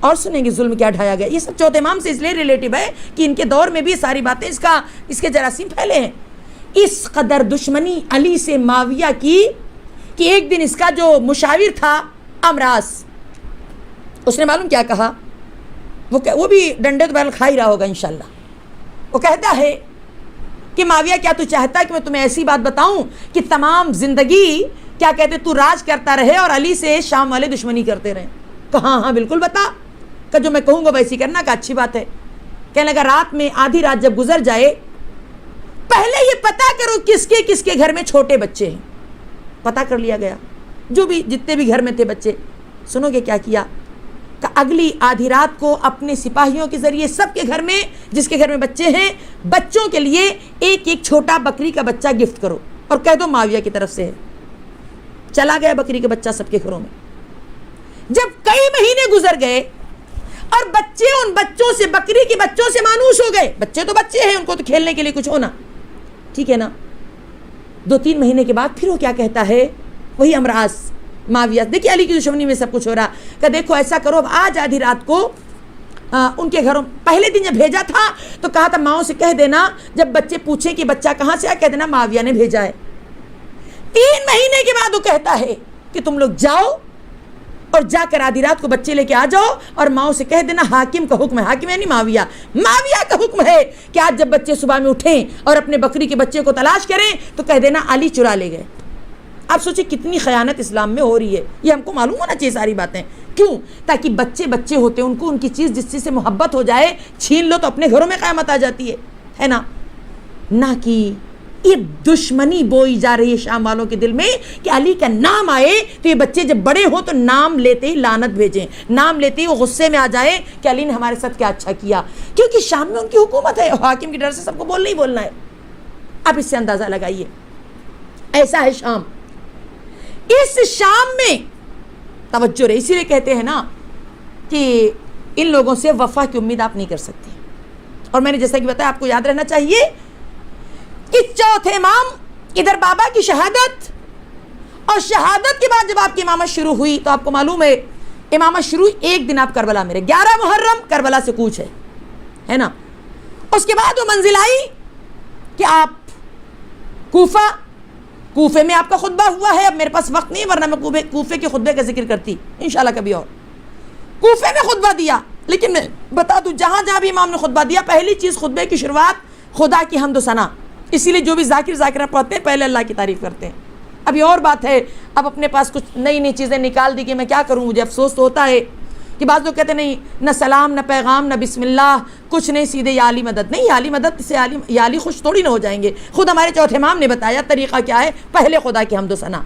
اور سنیں گے ظلم کیا ڈھایا گیا. یہ سب چوتھے امام سے اس لیے ریلیٹیو ہے کہ ان کے دور میں بھی ساری باتیں اس کے جراثیم پھیلے ہیں. اس قدر دشمنی علی سے معاویہ کی کہ ایک دن اس کا جو مشاور تھا امراس، اس نے معلوم کیا کہا، وہ بھی ڈنڈے تو بہرحال کھا ہی رہا ہوگا انشاءاللہ. وہ کہتا ہے کہ معاویہ کیا تو چاہتا ہے کہ میں تمہیں ایسی بات بتاؤں کہ تمام زندگی کیا کہتے تو راج کرتا رہے اور علی سے شام والے دشمنی کرتے رہیں؟ کہا ہاں بالکل بتا، کہ جو میں کہوں گا ویسی کرنا، کہ اچھی بات ہے. کہنے لگا رات میں آدھی رات جب گزر جائے پہلے یہ پتا کرو کس کے گھر میں چھوٹے بچے ہیں. پتا کر لیا گیا، جو بھی جتنے بھی گھر میں تھے بچے. سنو گے کیا کیا؟ کہ اگلی آدھی رات کو اپنے سپاہیوں کے ذریعے سب کے گھر میں، جس کے گھر میں بچے ہیں، بچوں کے لیے ایک چھوٹا بکری کا بچہ گفٹ کرو اور کہہ دو معاویہ کی طرف سے ہے. چلا گیا بکری کا بچہ سب کے گھروں میں. جب کئی مہینے گزر گئے اور بچے ان بچوں سے، بکری کے بچوں سے مانوس ہو گئے. بچے تو بچے ہیں، ان کو تو کھیلنے کے لیے کچھ ہونا، ٹھیک ہے نا. 2-3 مہینے کے بعد پھر وہ کیا کہتا ہے، وہی امراس معاویہ، دیکھیے علی کی دشمنی میں سب کچھ ہو رہا، کہ دیکھو ایسا کرو اب آج آدھی رات کو ان کے گھروں، پہلے دن جب بھیجا تھا تو کہا تھا ماؤں سے کہہ دینا جب بچے پوچھیں کہ بچہ کہاں سے آیا، کہہ دینا معاویہ نے بھیجا ہے. 3 مہینے کے بعد وہ کہتا ہے کہ تم لوگ جاؤ اور جا کر آدھی رات کو بچے لے کے آ جاؤ اور ماؤں سے کہہ دینا حاکم کا حکم ہے، حاکم ہے نہیں معاویہ کا حکم ہے کہ آج جب بچے صبح میں اٹھیں اور اپنے بکری کے بچے کو تلاش کریں تو کہہ دینا علی چرا لے گئے۔ آپ سوچیں کتنی خیانت اسلام میں ہو رہی ہے، یہ ہم کو معلوم ہونا چاہیے ساری باتیں۔ کیوں؟ تاکہ بچے ہوتے ہیں، ان کو ان کی چیز جس چیز سے محبت ہو جائے چھین لو تو اپنے گھروں میں قیامت آ جاتی ہے نا، نہ کہ یہ دشمنی بوئی جا رہی ہے شام والوں کے دل میں کہ علی کا نام آئے تو یہ بچے جب بڑے ہوں تو نام لیتے ہی لعنت بھیجیں، نام لیتے ہی وہ غصے میں آ جائے کہ علی نے ہمارے ساتھ کیا اچھا کیا، کیونکہ شام میں ان کی حکومت ہے، حاکم کی ڈر سے سب کو بولنا ہی بولنا ہے۔ اب اس سے اندازہ لگائیے، ایسا ہے شام۔ اس شام میں توجہ رہے، اسی لیے کہتے ہیں نا کہ ان لوگوں سے وفا کی امید آپ نہیں کر سکتے۔ اور میں نے جیسا کہ بتایا، آپ کو یاد رہنا چاہیے کہ چوتھے امام ادھر بابا کی شہادت، اور شہادت کے بعد جب آپ کی امامت شروع ہوئی تو آپ کو معلوم ہے امامت شروع ایک دن آپ کربلا میں رہے، 11 محرم کربلا سے کوچ ہے نا۔ اس کے بعد وہ منزل آئی کہ آپ کوفے میں آپ کا خطبہ ہوا ہے۔ اب میرے پاس وقت نہیں ورنہ میں کوفے کے خطبے کا ذکر کرتی انشاءاللہ کبھی اور۔ کوفے میں خطبہ دیا، لیکن میں بتا دوں جہاں جہاں بھی امام نے خطبہ دیا، پہلی چیز خطبے کی شروعات خدا کی حمد و ثنا، اسی لیے جو بھی ذاکرہ پڑھتے ہیں پہلے اللہ کی تعریف کرتے ہیں۔ اب یہ اور بات ہے، اب اپنے پاس کچھ نئی چیزیں نکال دی کہ میں کیا کروں، مجھے افسوس تو ہوتا ہے کہ بعض لوگ کہتے ہیں نہیں، نہ سلام نہ پیغام نہ بسم اللہ کچھ نہیں، سیدھے یا علی مدد۔ نہیں، یا علی مدد سے یا علی خوش تھوڑی نہ ہو جائیں گے۔ خود ہمارے چوتھے امام نے بتایا طریقہ کیا ہے، پہلے خدا کی حمد و ثنا،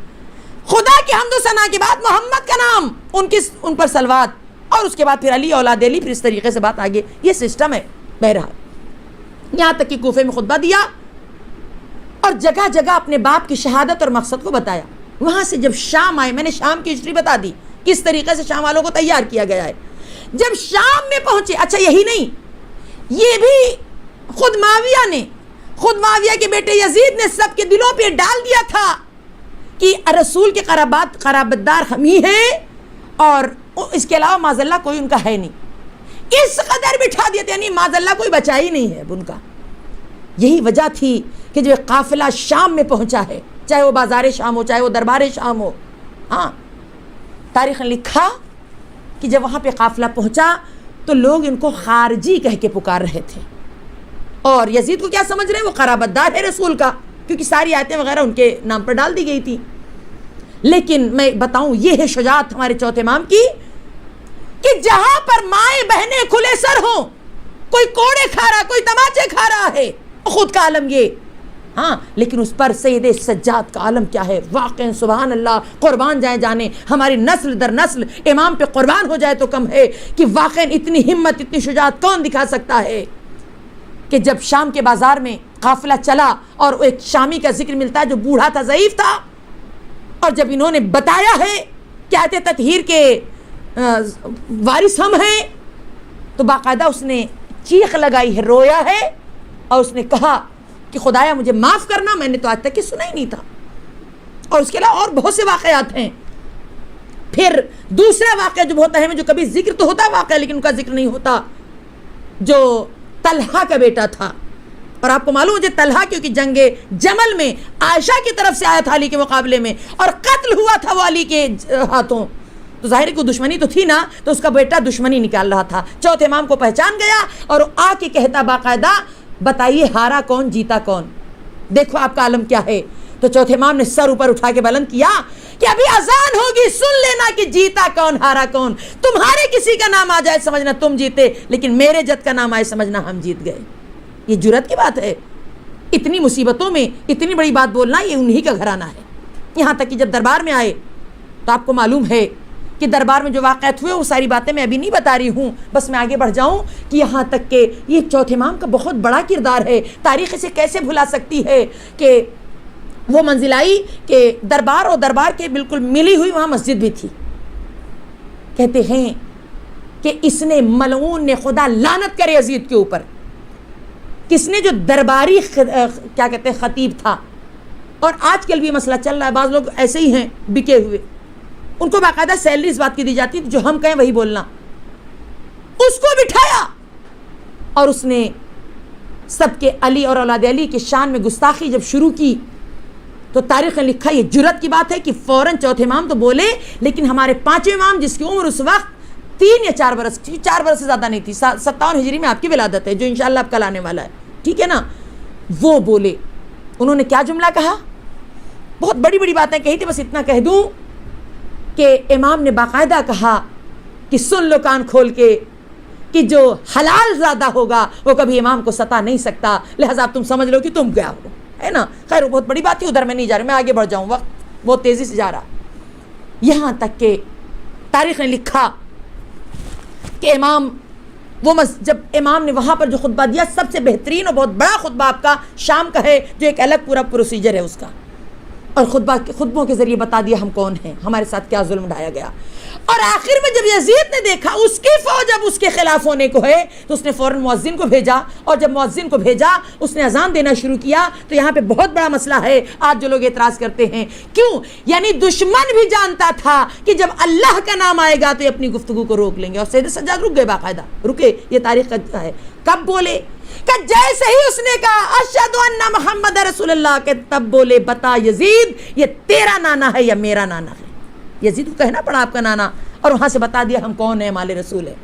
خدا کی حمد و ثنا کے بعد محمد کا نام، ان پر صلوات، اور اس کے بعد پھر علی اولاد علی، پھر اس طریقے سے بات آگے، یہ سسٹم ہے۔ بہرحال یہاں تک کہ کوفے میں خطبہ دیا اور جگہ جگہ اپنے باپ کی شہادت اور مقصد کو بتایا۔ وہاں سے جب شام آئے، میں نے شام کی ہسٹری بتا دی کس طریقے سے شام والوں کو تیار کیا گیا ہے۔ جب شام میں پہنچے، اچھا یہی نہیں، یہ بھی خود معاویہ کے بیٹے یزید نے سب کے دلوں پہ ڈال دیا تھا کہ رسول کے قرابت دار ہم ہی ہیں، اور اس کے علاوہ معاذ اللہ کوئی ان کا ہے نہیں۔ اس قدر بٹھا دیا تھا، یعنی معاذ اللہ کوئی بچا ہی نہیں ہے اب ان کا۔ یہی وجہ تھی کہ جو قافلہ شام میں پہنچا ہے، چاہے وہ بازار شام ہو چاہے وہ دربار شام ہو، ہاں تاریخ نے لکھا کہ جب وہاں پہ قافلہ پہنچا تو لوگ ان کو خارجی کہہ کے پکار رہے تھے، اور یزید کو کیا سمجھ رہے ہیں، وہ قرابت دار ہے رسول کا، کیونکہ ساری آیتیں وغیرہ ان کے نام پر ڈال دی گئی تھی۔ لیکن میں بتاؤں، یہ ہے شجاعت ہمارے چوتھے امام کی کہ جہاں پر مائیں بہنیں کھلے سر ہوں، کوئی کوڑے کھا رہا، کوئی تماچے کھا رہا ہے، خود کا عالم یہ، ہاں، لیکن اس پر سید سجاد کا عالم کیا ہے، واقعا سبحان اللہ، قربان جانے ہماری نسل در نسل امام پہ قربان ہو جائے تو کم ہے کہ واقعا اتنی ہمت اتنی شجاعت کون دکھا سکتا ہے کہ جب شام کے بازار میں قافلہ چلا اور ایک شامی کا ذکر ملتا ہے جو بوڑھا تھا، ضعیف تھا، اور جب انہوں نے بتایا ہے کہ آیت تطہیر کے وارث ہم ہیں تو باقاعدہ اس نے چیخ لگائی ہے، رویا ہے، اور اس نے کہا کہ خدایا مجھے معاف کرنا، میں نے تو آج تک یہ سنا ہی نہیں تھا۔ اور اس کے علاوہ اور بہت سے واقعات ہیں۔ پھر دوسرا واقعہ جو بہت اہم ہے، جو کبھی ذکر تو ہوتا ہے واقعہ لیکن ان کا ذکر نہیں ہوتا، جو طلحہ کا بیٹا تھا، اور آپ کو معلوم ہے طلحہ کیونکہ جنگ جمل میں عائشہ کی طرف سے آیا تھا علی کے مقابلے میں، اور قتل ہوا تھا وہ علی کے ہاتھوں، تو ظاہر کو دشمنی تو تھی نا، تو اس کا بیٹا دشمنی نکال رہا تھا۔ چوتھے امام کو پہچان گیا اور آ کے کہتا باقاعدہ، بتائیے ہارا کون جیتا کون، دیکھو آپ کا عالم کیا ہے۔ تو چوتھے امام نے سر اوپر اٹھا کے بلند کیا کہ ابھی اذان ہوگی، سن لینا کہ جیتا کون ہارا کون، تمہارے کسی کا نام آ جائے سمجھنا تم جیتے، لیکن میرے جد کا نام آئے سمجھنا ہم جیت گئے۔ یہ جرأت کی بات ہے، اتنی مصیبتوں میں اتنی بڑی بات بولنا، یہ انہی کا گھرانہ ہے۔ یہاں تک کہ جب دربار میں آئے تو آپ کو معلوم ہے کہ دربار میں جو واقعات ہوئے وہ ساری باتیں میں ابھی نہیں بتا رہی ہوں، بس میں آگے بڑھ جاؤں کہ یہاں تک کہ یہ چوتھے امام کا بہت بڑا کردار ہے، تاریخ اسے کیسے بھلا سکتی ہے کہ وہ منزل آئی کہ دربار اور دربار کے بالکل ملی ہوئی وہاں مسجد بھی تھی۔ کہتے ہیں کہ اس نے ملعون نے، خدا لعنت کرے یزید کے اوپر، کس نے جو درباری کیا کہتے ہیں خطیب تھا، اور آج کل بھی مسئلہ چل رہا ہے، بعض لوگ ایسے ہی ہیں بکے ہوئے، ان کو باقاعدہ سیلری اس بات کی دی جاتی ہے جو ہم کہیں وہی بولنا، اس کو بٹھایا اور اس نے سب کے علی اور اولاد علی کے شان میں گستاخی جب شروع کی تو تاریخ نے لکھا یہ جرت کی بات ہے کہ فوراً چوتھے امام تو بولے، لیکن ہمارے پانچویں امام جس کی عمر اس وقت 3 یا 4 برس، 4 برس سے زیادہ نہیں تھی، 57 ہجری میں آپ کی ولادت ہے جو انشاءاللہ اب کل آنے والا ہے، ٹھیک ہے نا، وہ بولے. انہوں نے کیا جملہ کہا؟ بہت بڑی بڑی باتیں کہی تھی، بس اتنا کہہ دوں کہ امام نے باقاعدہ کہا کہ سن لو کان کھول کے کہ جو حلال زیادہ ہوگا وہ کبھی امام کو ستا نہیں سکتا، لہٰذا آپ تم سمجھ لو کہ تم کیا ہو، ہے نا. خیر وہ بہت بڑی بات تھی، ادھر میں نہیں جا رہا، میں آگے بڑھ جاؤں، وقت بہت تیزی سے جا رہا. یہاں تک کہ تاریخ نے لکھا کہ امام جب امام نے وہاں پر جو خطبہ دیا، سب سے بہترین اور بہت بڑا خطبہ آپ کا شام کا ہے، جو ایک الگ پورا پروسیجر ہے اس کا، اور خطبوں کے ذریعے بتا دیا ہم کون ہیں، ہمارے ساتھ کیا ظلم ڈھایا گیا. اور آخر میں جب یزید نے دیکھا اس کی فوج اب اس کے خلاف ہونے کو ہے تو اس نے فوراً مؤذن کو بھیجا، اور جب مؤذن کو بھیجا اس نے اذان دینا شروع کیا. تو یہاں پہ بہت بڑا مسئلہ ہے، آج جو لوگ اعتراض کرتے ہیں کیوں، یعنی دشمن بھی جانتا تھا کہ جب اللہ کا نام آئے گا تو یہ اپنی گفتگو کو روک لیں گے، اور سید سجاد رک گئے، باقاعدہ رکے. یہ تاریخ کا ہے. کب بولے؟ کہ جیسے ہی اس نے کہا اشہد ان محمد رسول اللہ، کے تب بولے بتا یزید یہ تیرا نانا ہے یا میرا نانا ہے. یزید کو کہنا پڑا آپ کا نانا، اور وہاں سے بتا دیا ہم کون ہیں، مال رسول ہے،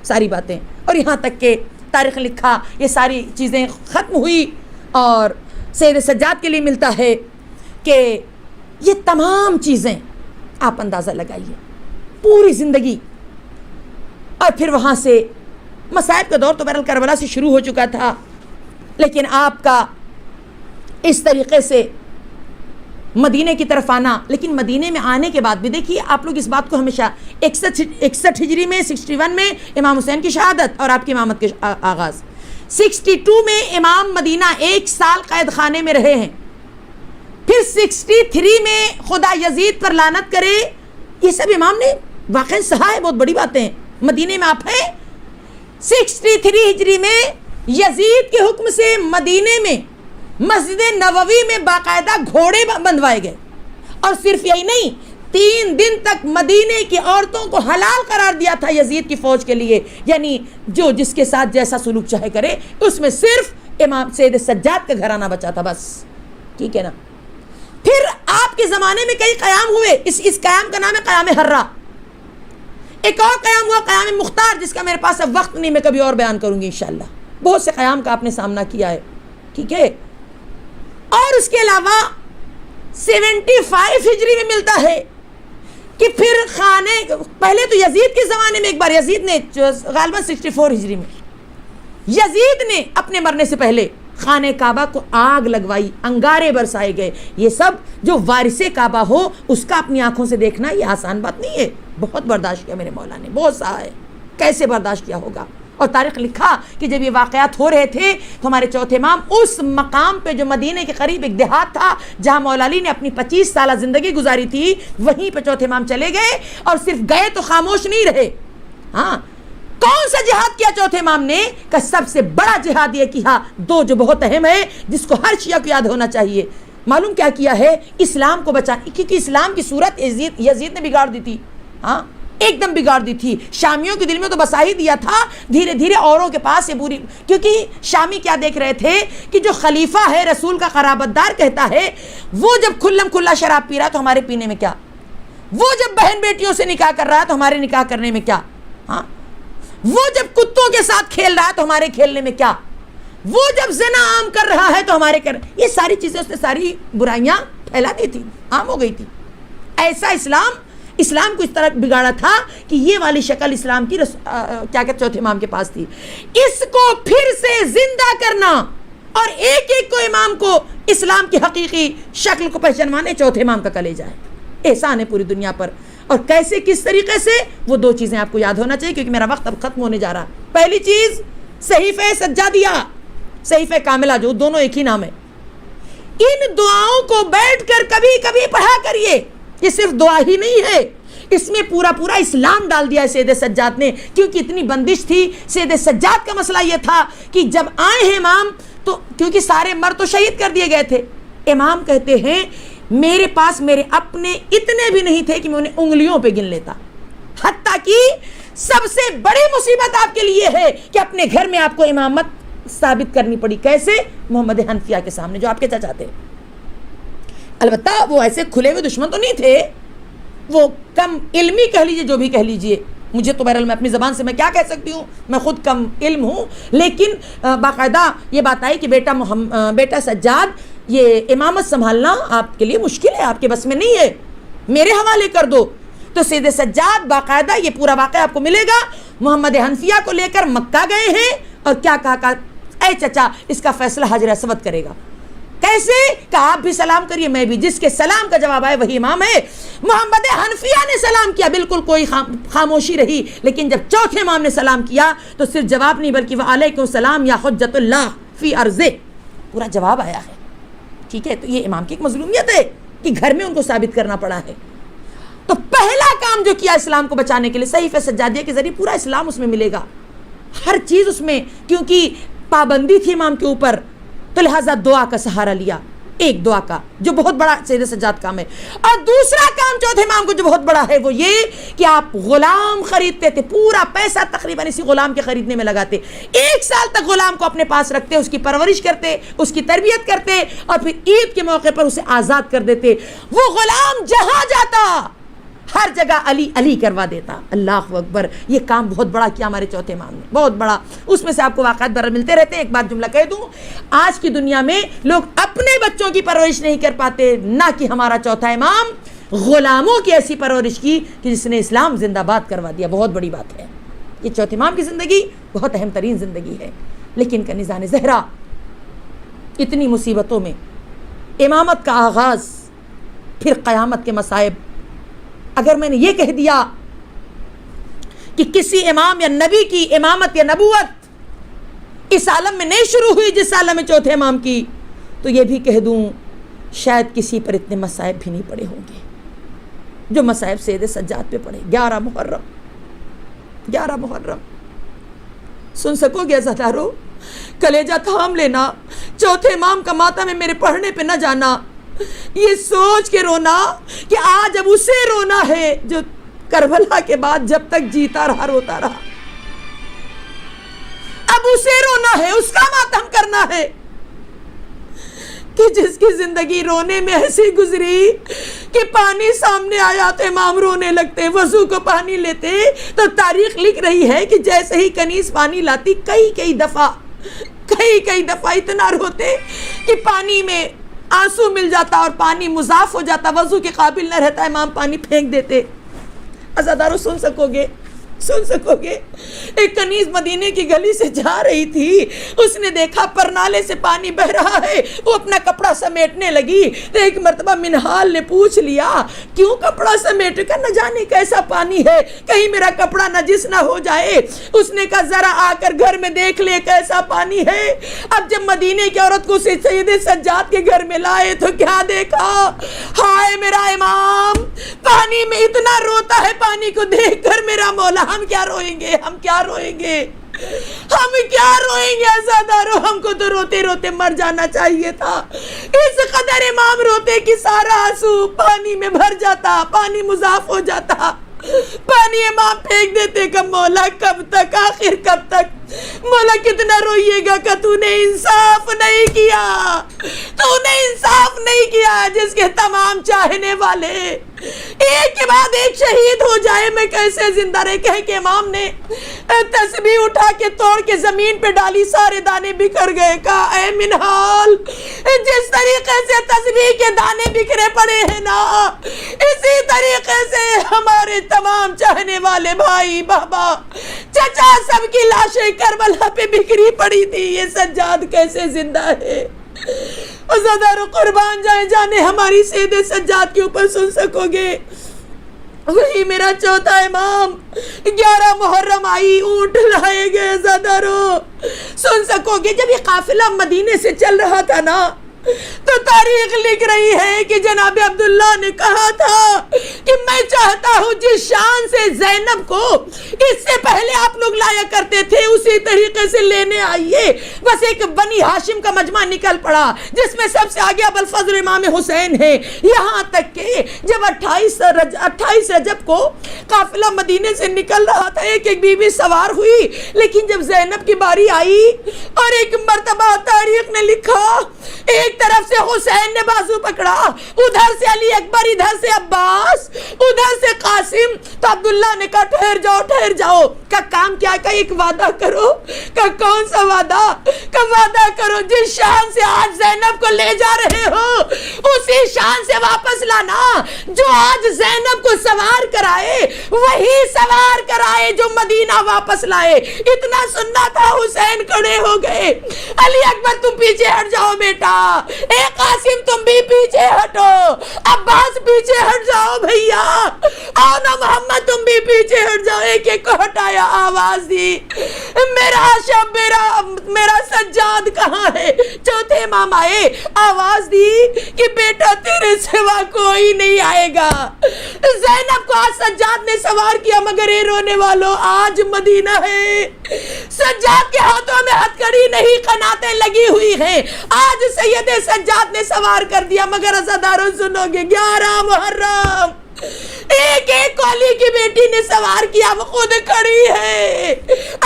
ساری باتیں. اور یہاں تک کہ تاریخ نے لکھا یہ ساری چیزیں ختم ہوئی، اور سید سجاد کے لیے ملتا ہے کہ یہ تمام چیزیں آپ اندازہ لگائیے، پوری زندگی. اور پھر وہاں سے مصائب کا دور تو بہرحال کربلا سے شروع ہو چکا تھا، لیکن آپ کا اس طریقے سے مدینے کی طرف آنا. لیکن مدینے میں آنے کے بعد بھی دیکھیے آپ لوگ اس بات کو ہمیشہ 61 ہجری میں 61 میں امام حسین کی شہادت اور آپ کی امامت کے آغاز، 62 میں امام مدینہ 1 سال قید خانے میں رہے ہیں، پھر 63 میں خدا یزید پر لعنت کرے. یہ سب امام نے واقعی سہا ہے، بہت بڑی باتیں ہیں. مدینے میں آپ ہیں، 63 ہجری میں یزید کے حکم سے مدینے میں مسجد نبوی میں باقاعدہ گھوڑے بندھوائے گئے. اور صرف یہی نہیں، 3 دن تک مدینے کی عورتوں کو حلال قرار دیا تھا یزید کی فوج کے لیے، یعنی جو جس کے ساتھ جیسا سلوک چاہے کرے. اس میں صرف امام سید سجاد کا گھرانہ بچا تھا بس، ٹھیک ہے نا. پھر آپ کے زمانے میں کئی قیام ہوئے، اس قیام کا نام ہے قیام حرہ. ایک اور قیام ہوا قیام مختار، جس کا میرے پاس اب وقت نہیں، میں کبھی اور بیان کروں گی انشاءاللہ. بہت سے قیام کا آپ نے سامنا کیا ہے، ٹھیک ہے. اور اس کے علاوہ 75 ہجری میں ملتا ہے کہ پھر پہلے تو یزید کے زمانے میں ایک بار یزید نے غالباً 64 ہجری میں یزید نے اپنے مرنے سے پہلے خانہ کعبہ کو آگ لگوائی، انگارے برسائے گئے. یہ سب جو وارث کعبہ ہو اس کا اپنی آنکھوں سے دیکھنا یہ آسان بات نہیں ہے. بہت برداشت کیا میرے مولا نے، بہت سہا ہے، کیسے برداشت کیا ہوگا. اور تاریخ لکھا کہ جب یہ واقعات ہو رہے تھے تو ہمارے چوتھے امام اس مقام پہ جو مدینے کے قریب ایک دیہات تھا جہاں مولا علی نے اپنی 25 سالہ زندگی گزاری تھی، وہیں پہ چوتھے امام چلے گئے. اور صرف گئے تو خاموش نہیں رہے. ہاں، کون سا جہاد کیا چوتھے امام نے؟ کہ سب سے بڑا جہاد یہ کیا، 2 جو بہت اہم ہے جس کو ہر شیعہ کو یاد ہونا چاہیے. معلوم کیا کیا ہے؟ اسلام کو بچانے، کیونکہ اسلام کی صورت یزید نے بگاڑ دی تھی. ہاں، ایک دم بگاڑ دی تھی. شامیوں کے دل میں تو بسا ہی دیا تھا، دھیرے دھیرے اوروں کے پاس یہ بری، کیونکہ شامی کیا دیکھ رہے تھے کہ جو خلیفہ ہے رسول کا قرابت دار کہتا ہے، وہ جب کھلم کھلا شراب پی رہا تو ہمارے پینے میں کیا، وہ جب بہن بیٹیوں سے نکاح کر رہا ہے تو ہمارے نکاح کرنے میں کیا، ہاں، وہ جب کتوں کے ساتھ کھیل رہا ہے تو ہمارے کھیلنے میں کیا، وہ جب زنا عام کر رہا ہے تو ہمارے یہ ساری چیزیں اس نے ساری برائیاں پھیلا دی تھی، عام ہو گئی تھی. ایسا اسلام کو اس طرح بگاڑا تھا کہ یہ والی شکل اسلام کی کیا کہ چوتھے امام کے پاس تھی. اس کو پھر سے زندہ کرنا اور ایک ایک کو امام کو اسلام کی حقیقی شکل کو پہچانوانے چوتھے امام کا کلیجہ ہے. احسان ہے پوری دنیا پر. اور کیسے، کس طریقے سے، وہ 2 چیزیں آپ کو یاد ہونا چاہیے کیونکہ میرا وقت اب ختم ہونے جا رہا. پہلی چیز صحیفہ سجادیہ، صحیفہ کاملہ، جو دونوں ایک ہی نام ہے. ان دعاؤں کو بیٹھ کر کبھی کبھی پڑھا کریے. یہ صرف دعا ہی نہیں ہے، اس میں پورا اسلام ڈال دیا ہے سید سجاد نے. کیونکہ اتنی بندش تھی. سید سجاد کا مسئلہ یہ تھا کہ جب آئے ہیں امام تو کیونکہ سارے مرد تو شہید کر دیے گئے تھے، امام کہتے ہیں میرے پاس میرے اپنے اتنے بھی نہیں تھے کہ میں انہیں انگلیوں پہ گن لیتا. حتیٰ کہ سب سے بڑی مصیبت آپ کے لیے ہے کہ اپنے گھر میں آپ کو امامت ثابت کرنی پڑی. کیسے؟ محمد حنفیہ کے سامنے جو آپ کے چچا تھے. البتہ وہ ایسے کھلے ہوئے دشمن تو نہیں تھے، وہ کم علمی کہہ لیجئے، جو بھی کہہ لیجئے، مجھے تو بہرحال میں اپنی زبان سے میں کیا کہہ سکتی ہوں، میں خود کم علم ہوں، لیکن باقاعدہ یہ بات آئی کہ بیٹا سجاد یہ امامت سنبھالنا آپ کے لیے مشکل ہے، آپ کے بس میں نہیں ہے، میرے حوالے کر دو۔ تو سید سجاد باقاعدہ یہ پورا واقعہ آپ کو ملے گا، محمد حنفیہ کو لے کر مکہ گئے ہیں اور کیا کہا، اے چچا اس کا فیصلہ حجر اسود کرے گا۔ کیسے کہ آپ بھی سلام کریے، میں بھی، جس کے سلام کا جواب آئے وہی امام ہے۔ محمد حنفیہ نے سلام کیا، بالکل کوئی خاموشی رہی، لیکن جب چوتھے امام نے سلام کیا تو صرف جواب نہیں بلکہ وعلیکم السلام یا حجت اللہ فی ارضہ، پورا جواب آیا ہے۔ ٹھیک ہے، تو یہ امام کی ایک مظلومیت ہے کہ گھر میں ان کو ثابت کرنا پڑا ہے۔ تو پہلا کام جو کیا اسلام کو بچانے کے لیے، صحیفہ سجادیہ کے ذریعے پورا اسلام اس میں ملے گا، ہر چیز اس میں، کیونکہ پابندی تھی امام کے اوپر، تو لہٰذا دعا کا سہارا لیا، ایک دعا کا، جو بہت بڑا سید سجاد کام ہے۔ اور دوسرا کام چوتھے امام کو جو بہت بڑا ہے وہ یہ کہ آپ غلام خریدتے تھے، پورا پیسہ تقریباً اسی غلام کے خریدنے میں لگاتے، 1 سال تک غلام کو اپنے پاس رکھتے، اس کی پرورش کرتے، اس کی تربیت کرتے، اور پھر عید کے موقع پر اسے آزاد کر دیتے۔ وہ غلام جہاں جاتا ہر جگہ علی علی کروا دیتا۔ اللہ اکبر، یہ کام بہت بڑا کیا ہمارے چوتھے امام نے، بہت بڑا۔ اس میں سے آپ کو واقعات برابر ملتے رہتے ہیں۔ ایک بات جملہ کہہ دوں، آج کی دنیا میں لوگ اپنے بچوں کی پرورش نہیں کر پاتے، نہ کہ ہمارا چوتھا امام غلاموں کی ایسی پرورش کی کہ جس نے اسلام زندہ باد کروا دیا۔ بہت بڑی بات ہے یہ، چوتھے امام کی زندگی بہت اہم ترین زندگی ہے۔ لیکن کنیزان زہرا اتنی مصیبتوں میں، امامت کا آغاز، پھر قیامت کے مصائب، اگر میں نے یہ کہہ دیا کہ کسی امام یا نبی کی امامت یا نبوت اس عالم میں نہیں شروع ہوئی جس عالم میں چوتھے امام کی، تو یہ بھی کہہ دوں شاید کسی پر اتنے مصائب بھی نہیں پڑے ہوں گے جو مصائب سید سجاد پہ پڑے۔ 11 محرم سن سکو گے عزادارو، کلیجہ تھام لینا، چوتھے امام کا ماتم ہے میرے پڑھنے پہ نہ جانا، یہ سوچ کے رونا کہ آج اب اسے رونا ہے جو کربلا کے بعد جب تک جیتا رہا روتا رہا، اب اسے رونا ہے، اس کا ماتم کرنا ہے کہ جس کی زندگی رونے میں ایسی گزری کہ پانی سامنے آیا تو امام رونے لگتے، وضو کو پانی لیتے تو تاریخ لکھ رہی ہے کہ جیسے ہی کنیز پانی لاتی کئی دفعہ اتنا روتے کہ پانی میں آنسو مل جاتا اور پانی مضاف ہو جاتا، وضو کے قابل نہ رہتا، امام پانی پھینک دیتے۔ عزادارو سن سکو گے ایک کنیز مدینے کی گلی سے جا رہی تھی، اس نے دیکھا پرنالے سے پانی بہ رہا ہے، وہ اپنا کپڑا سمیٹنے لگی تو ایک مرتبہ منہال نے پوچھ لیا کیوں کپڑا سمیٹ کر، نہ جانے کیسا پانی ہے، کہیں میرا کپڑا نجس نہ ہو جائے۔ اس نے کہا ذرا آ کر گھر میں دیکھ لے کیسا پانی ہے۔ اب جب مدینے کی عورت کو سید سجاد کے گھر میں لائے تو کیا دیکھا، ہائے میرا امام پانی میں اتنا روتا ہے، پانی کو دیکھ کر میرا مولا ہم کیا روئیں گے عزادارو، ہم کو تو روتے روتے مر جانا چاہیے تھا۔ اس قدر امام روتے کہ سارا آنسو پانی میں بھر جاتا، پانی مضاف ہو جاتا، پانی امام پھینک دیتے کہ مولا کب تک، آخر کب تک، مولا کتنا روئیے گا کہ تو نے انصاف نہیں کیا، جس کے تمام چاہنے والے ایک کے بعد ایک شہید ہو جائے میں کیسے زندہ رہ۔ کہہ کے امام نے تسبیح اٹھا کے توڑ کے زمین پہ ڈالی، سارے دانے بکھر گئے۔ کہا اے منہال، جس طریقے سے تسبیح کے دانے بکھرے پڑے ہیں نا، اسی طریقے سے ہمارے تمام چاہنے والے بھائی بابا چچا سب کی لاشیں کربلا پہ بکھری پڑی تھی، یہ سجاد کیسے زندہ ہے؟ عزادارو قربان جانے ہماری سید سجاد کے اوپر سن سکو گے، وہی میرا چوتھا امام۔ 11 محرم آئی، اونٹ لائے گئے عزادارو، سن سکو گے جب یہ قافلہ مدینے سے چل رہا تھا نا، تو تاریخ لکھ رہی ہے کہ جناب عبداللہ نے کہا تھا کہ میں چاہتا ہوں جس شان سے زینب کو اس سے پہلے آپ لوگ لایا کرتے تھے اسی طریقے سے لینے آئیے۔ بس ایک بنی ہاشم کا مجمع نکل پڑا جس میں سب سے آگے ابوالفضل امام حسین ہے، یہاں تک کہ جب 28 رجب کو قافلہ مدینے سے نکل رہا تھا، ایک ایک بیوی سوار ہوئی، لیکن جب زینب کی باری آئی اور ایک مرتبہ تاریخ نے لکھا ایک طرف سے حسین نے بازو پکڑا، ادھر سے علی اکبر، ادھر سے عباس، ادھر سے قاسم۔ تو عبداللہ نے کہا ٹھہر جاؤ ٹھہر جاؤ، کا کام کیا؟ کہ ایک وعدہ کرو۔ کا کون سا وعدہ؟ کا وعدہ کرو جس شان سے آج زینب کو لے جا رہے ہو اسی شان سے واپس لانا، جو آج زینب کو سوار کرائے وہی سوار کرائے جو مدینہ واپس لائے۔ اتنا سننا تھا، حسین کھڑے ہو گئے۔ علی اکبر تم پیچھے ہٹ جاؤ بیٹا، اے قاسم تم بھی پیچھے ہٹو، عباس پیچھے ہٹ جاؤ بھیا، آؤ نا محمد تم بھی پیچھے ہٹ جاؤ۔ ایک ایک کو ہٹایا، آواز دی میرا شب میرا سجاد کہاں ہے؟ چوتھے امام آئے، آواز دی کہ بیٹا تیرے سوا کوئی نہیں آئے گا۔ زینب کو آج سجاد نے سوار کیا، مگر اے رونے والوں آج مدینہ ہے، سجاد کے ہاتھوں میں ہتھکڑی نہیں قناتیں لگی ہوئی ہیں، آج سید سجاد نے سوار کر دیا۔ مگر عزاداروں سنو گے، 11 محرم ایک ایک کو علی کی بیٹی نے سوار کیا، وہ خود کھڑی ہے،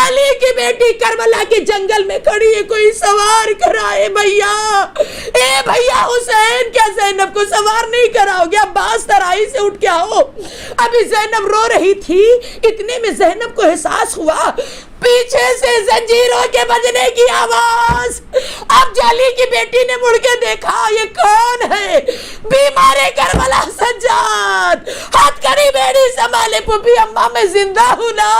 علی کی بیٹی کربلا کے جنگل میں کھڑی ہے، کوئی سوار کرائے بھیا، اے بھیا حسین کیا زینب کو سوار نہیں کراؤ گے؟ عباس ترائی سے اٹھ کے آؤ۔ ابھی زینب رو رہی تھی، اتنے میں زینب کو احساس ہوا پیچھے سے زنجیروں کے بجنے کی آواز۔ اب جو علی کی بیٹی نے مڑ کے دیکھا، یہ کون ہے؟ بیمار کربلا سجاد، ہاتھ کڑی بیڑی سنبھالے، پھوپھی اماں میں زندہ ہوں نا،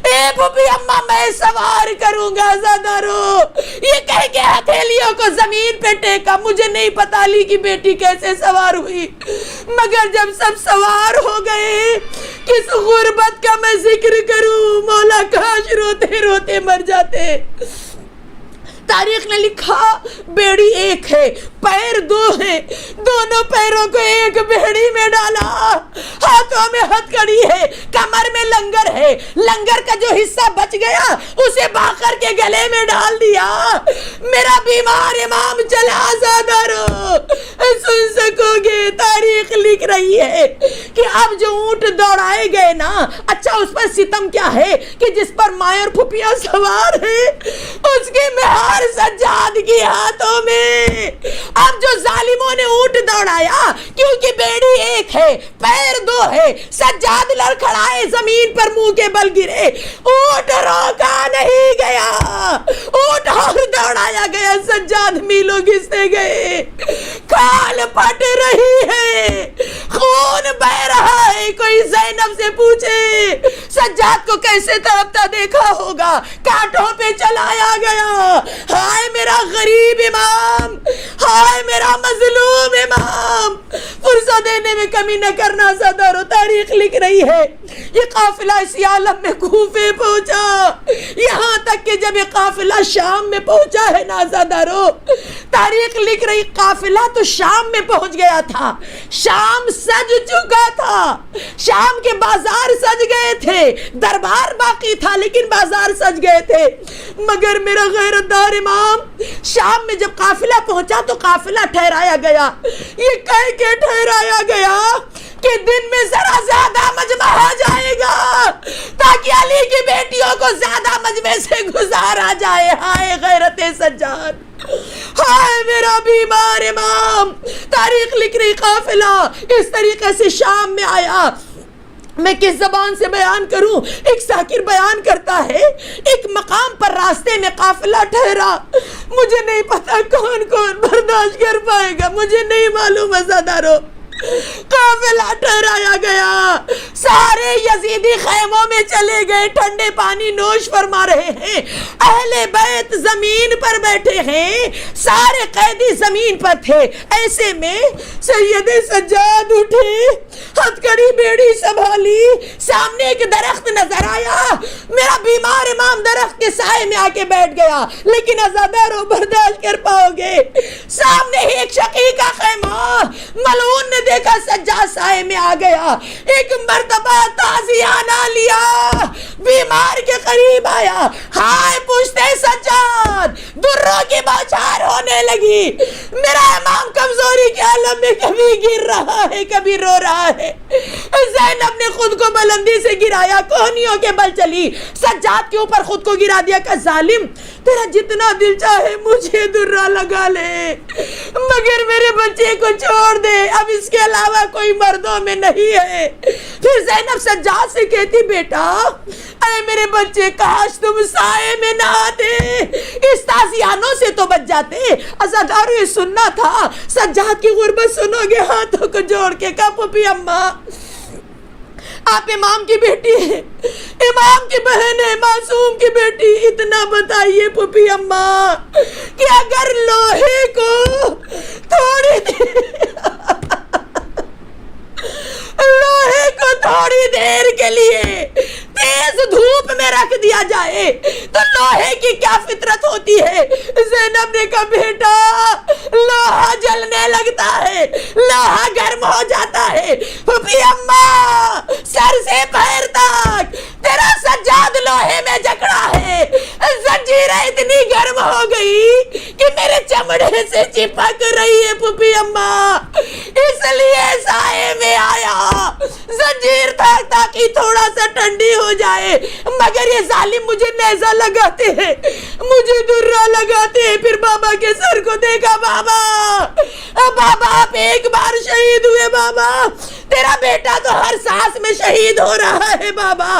اے پھوپھی اماں میں سوار کروں گا عزادارو۔ یہ کہہ کے ہتھیلیوں کو زمین پہ ٹیکا۔ مجھے نہیں پتا علی کی بیٹی کیسے سوار ہوئی، مگر جب سب سوار ہو گئے، کس غربت کا میں ذکر کروں، مولا کاش روتے روتے مر جاتے۔ تاریخ نے لکھا بیڑی ایک ہے، پیر دو ہیں، دونوں پیروں کو ایک بیڑی میں ڈالا، ہاتھوں میں ہتھکڑی ہے، کمر میں لنگر ہے، لنگر کا جو حصہ بچ گیا اسے باقر کے گلے میں ڈال دیا۔ میرا بیمار امام چلا عزادارو، سن سکو گے تاریخ لکھ رہی ہے کہ اب جو اونٹ دوڑائے گئے نا، اچھا اس پر ستم کیا ہے کہ جس پر مائیں اور پھوپھیاں سوار ہیں، اس کی مہار سجاد کی ہاتھوں میں۔ اب جو ظالموں نے اونٹ دوڑایا، کیونکہ بیڑی ایک ہے، پیر دو ہے، سجاد لڑکھڑائے زمین پر منہ کے بل گرے، اونٹ روکا نہیں گیا، اونٹ اور دوڑایا گیا، سجاد میلوں گھستے گئے، کھال پھٹ رہی ہے، خون بہ رہا ہے۔ کوئی زینب سے پوچھے سجاد کو کیسے تڑپتا دیکھا ہوگا، کانٹوں پہ چلایا گیا۔ ہائے میرا غریب امام، ہائے میرا مظلوم امام، فرصت دینے میں کمی نہ کرنا عزادارو۔ تاریخ لکھ رہی ہے یہ قافلہ اسی عالم میں کوفے پہنچا، یہاں تک کہ جب یہ قافلہ شام میں پہنچا ہے نا عزادارو، تاریخ لکھ رہی قافلہ تو شام میں پہنچ گیا تھا، شام سج چکا تھا، شام کے بازار سج گئے تھے، دربار باقی تھا لیکن بازار سج گئے تھے۔ مگر میرا غیرت دار امام، شام میں جب قافلہ پہنچا تو قافلہ ٹھہرایا گیا، یہ کہہ کے ٹھہرایا گیا کہ دن میں ذرا زیادہ مجمع آ جائے گا تاکہ علی کی بیٹیوں کو زیادہ مجمع سے گزارا جائے۔ ہائے غیرت سجاد، ہائے میرا بیمار امام۔ تاریخ لکھ رہی قافلہ اس طریقے سے شام میں آیا۔ میں کس زبان سے بیان کروں؟ ایک ساکر بیان کرتا ہے ایک مقام پر راستے میں قافلہ ٹھہرا، مجھے نہیں پتا کون کون برداشت کر پائے گا، مجھے نہیں معلوم عزادارو۔ قافلہ ٹھہرایا گیا، سارے یزیدی خیموں میں چلے گئے، ٹھنڈے پانی نوش فرما رہے ہیں، اہل بیت زمین پر بیٹھے ہیں، سارے قیدی زمین پر تھے۔ ایسے میں سید سجاد اٹھے، ہتھکڑی بیڑی سنبھالی، سامنے ایک درخت نظر آیا، میرا بیمار امام درخت کے سائے میں آ کے بیٹھ گیا، لیکن عزادارو برداشت کر پاؤ گے، سامنے ہی ایک شقی کا خیمہ، ملعون نے دیکھا سجاد سائے میں آ گیا، ایک مرتبہ تازیانہ لیا، بیمار کے قریب آیا، ہائے پوچھتے سجاد، دروں کی بوچھار ہونے لگی، میرا امام کمزوری کے عالم میں کبھی گر رہا ہے کبھی رو رہا ہے، زینب نے خود کو بلندی سے گرایا، کوہنیوں کے بل چلی، سجاد کے اوپر خود کو گرا دیا کہ ظالم تیرا جتنا دل چاہے مجھے درہ لگا لے مگر میرے بچے کو چھوڑ دے، اب اس کے علاوہ کوئی مردوں میں نہیں ہے۔ پھر زینب سجاد سے کہتی بیٹا اے میرے بچے کاش تم سائے میں نہ آتے، اس تازیانوں سے تو بچ جاتے۔ عزادارو یہ سننا تھا، سجاد کی غربت سنو گے ہاتھوں کو جوڑ کے کہا پھوپھی اماں آپ امام کی بیٹی ہے، امام کی بہن ہے، معصوم کی بیٹی، اتنا بتائیے پھوپھی اماں کہ اگر لوہے کو تھوڑی دیر کے لیے تیز دھوپ میں رکھ دیا جائے تو لوہے کی کیا فطرت ہوتی ہے؟ زینب نے کہا بیٹا لوہا جلنے لگتا ہے، لوہا گرم ہو جاتا ہے۔ پھوپھی اماں سر سے پیر تک تیرا سجاد لوہے میں جکڑا ہے، زنجیریں اتنی گرم ہو گئی کہ میرے چمڑے سے چپک رہی ہے پھوپھی اماں، اس لیے سائے میں آیا زنجیر تھک تاکہ تھوڑا سا ٹھنڈی ہو جائے، مگر یہ ظالم مجھے نیزہ لگاتے ہیں، مجھے درہ لگاتے ہیں۔ پھر بابا کے سر کو دیکھا، بابا آپ ایک بار شہید ہوئے، بابا تیرا بیٹا تو ہر سانس میں شہید ہو رہا ہے، بابا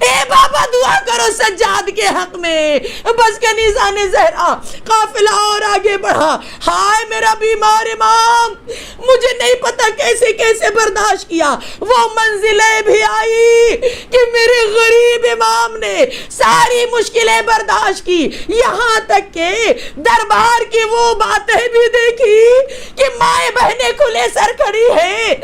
اے بابا دعا کرو سجاد کے حق میں۔ بس کنیزہ نے زہرا قافلہ اور آگے بڑھا، ہائے میرا بیمار امام، مجھے نہیں پتا کیسے کیسے برداشت کیا، وہ منزلیں بھی آئی کہ میرے غریب امام نے ساری مشکلیں برداشت کی، یہاں تک کہ دربار کی وہ باتیں بھی دیکھی کہ مائیں بہنیں کھلے سر کھڑی ہیں۔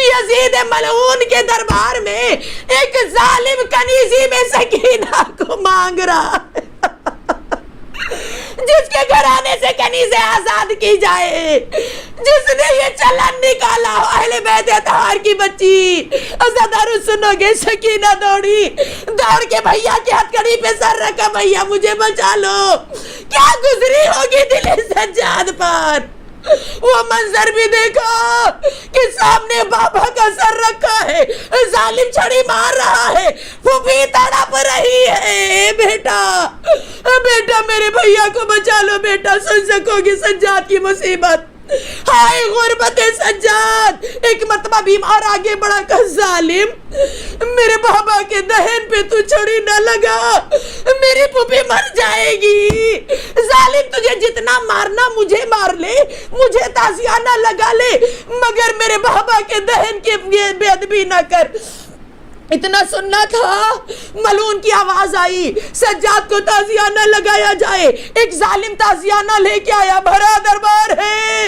یزید ملعون کے دربار میں ایک ظالم کنیزی میں سکینہ کو مانگ رہا ہے جس کے گھرانے سے کنیزیں آزاد کی جائے، جس نے یہ چلن نکالا اہل بیت اطہار کی بچی۔ عزادارو سنو گے، سکینہ دوڑ کے بھیا کی ہتھکڑی پہ سر رکھا، بھیا مجھے بچا لو۔ کیا گزری ہوگی دل سجاد پر، وہ منظر بھی دیکھا کہ سامنے بابا کا سر رکھا ہے، ظالم چھڑی مار رہا ہے، پھوپھی تڑپ رہی ہے، بیٹا میرے بھیا کو بچا لو بیٹا، سن سکو گے سجاد کی مصیبت، ہائے غربت سجاد۔ ایک مرتبہ بیمار آگے بڑھا کر ظالم میرے بابا کے دہن پہ تو چھڑی نہ لگا، میری پھوپھی مر جائے گی، ظالم تجھے جتنا مارنا مجھے مار لے، مجھے تازیانہ لگا لے، مگر میرے بابا کے دہن کی بے ادبی نہ کر۔ اتنا سننا تھا، ملعون کی آواز آئی سجاد کو تازیانہ لگایا جائے۔ ایک ظالم تازیانہ لے کے آیا، بھرا دربار ہے،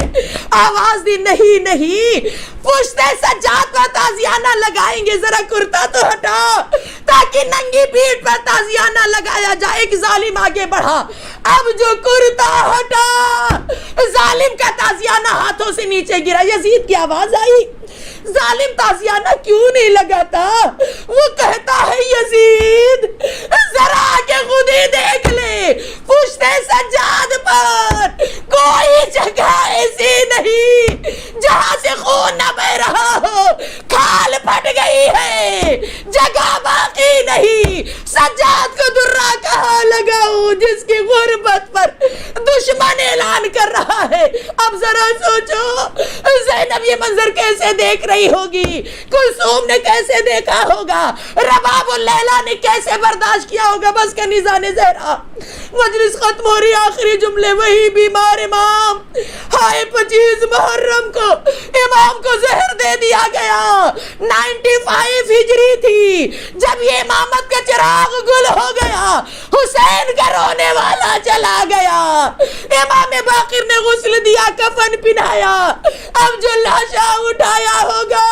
آواز دی نہیں پوچھتے سجاد پر تازیانہ لگائیں گے، ذرا کرتا تو ہٹا تاکہ ننگی پیٹھ پر تازیانہ لگایا جائے۔ ایک ظالم آگے بڑھا، اب جو کرتا ہٹا، ظالم کا تازیانہ ہاتھوں سے نیچے گرا۔ یزید کی آواز آئی، ظالم تازیانہ کیوں نہیں لگاتا؟ وہ کہتا ہے یزید ذرا آگے خود ہی دیکھ لے، پوچھتے سجاد پر کوئی جگہ ایسی نہیں جہاں سے خون نہ بہ رہا ہو، کھال پھٹ گئی ہے، جگہ باقی نہیں۔ سجاد کو درہ کہاں لگاؤں جس کی غربت پر دشمن اعلان کر رہا ہے؟ اب ذرا سوچو زینب یہ منظر کیسے دیکھ رہی ہوگی، کلثوم نے کیسے دیکھا ہوگا، رباب اللیلہ نے کیسے برداشت کیا ہوگا۔ بس کنیزہ نے زہرا، مجلس ختم ہو رہی، آخری جملے وہی بیمار امام، ہائے 25 محرم کو امام کو زہر دے دیا گیا، 95 ہجری تھی جب یہ امامت کا چراغ گل ہو گیا، حسین کا رونے والا چلا گیا، امام باقر نے غسل دیا، کفن پہنایا، اب جو لاشا اٹھایا ہوگا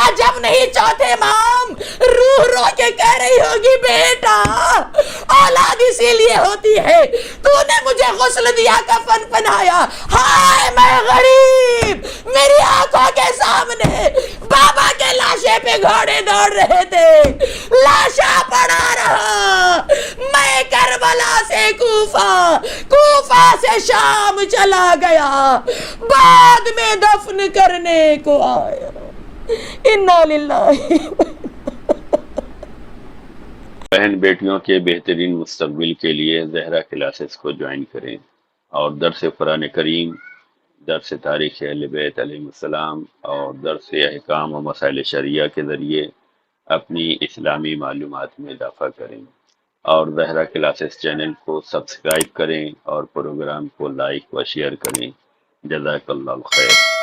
عجب نہیں چوتھے امام روح رو کے کہہ رہی ہوگی بیٹا اولاد اسی لیے ہوتی ہے، تو نے مجھے غسل دیا، کفن پہنایا، ہائے میں غریب، میری آنکھوں کے سامنے بابا کے لاشے پہ گھوڑے دوڑ رہے تھے، لاشا پڑا رہا، میں کربلا سے کوفہ سے شام چلا گیا، بعد میں دفن کرنے کو آیا۔ انا للہ۔ بہن بیٹیوں کے بہترین مستقبل کے لیے زہرا کلاسز کو جوائن کریں اور درس قرآن کریم، درس تاریخ اہل بیت علیہ السلام اور درس احکام و مسائل شریعہ کے ذریعے اپنی اسلامی معلومات میں اضافہ کریں، اور زہرا کلاسز چینل کو سبسکرائب کریں اور پروگرام کو لائک و شیئر کریں۔ جزاک اللہ خیر۔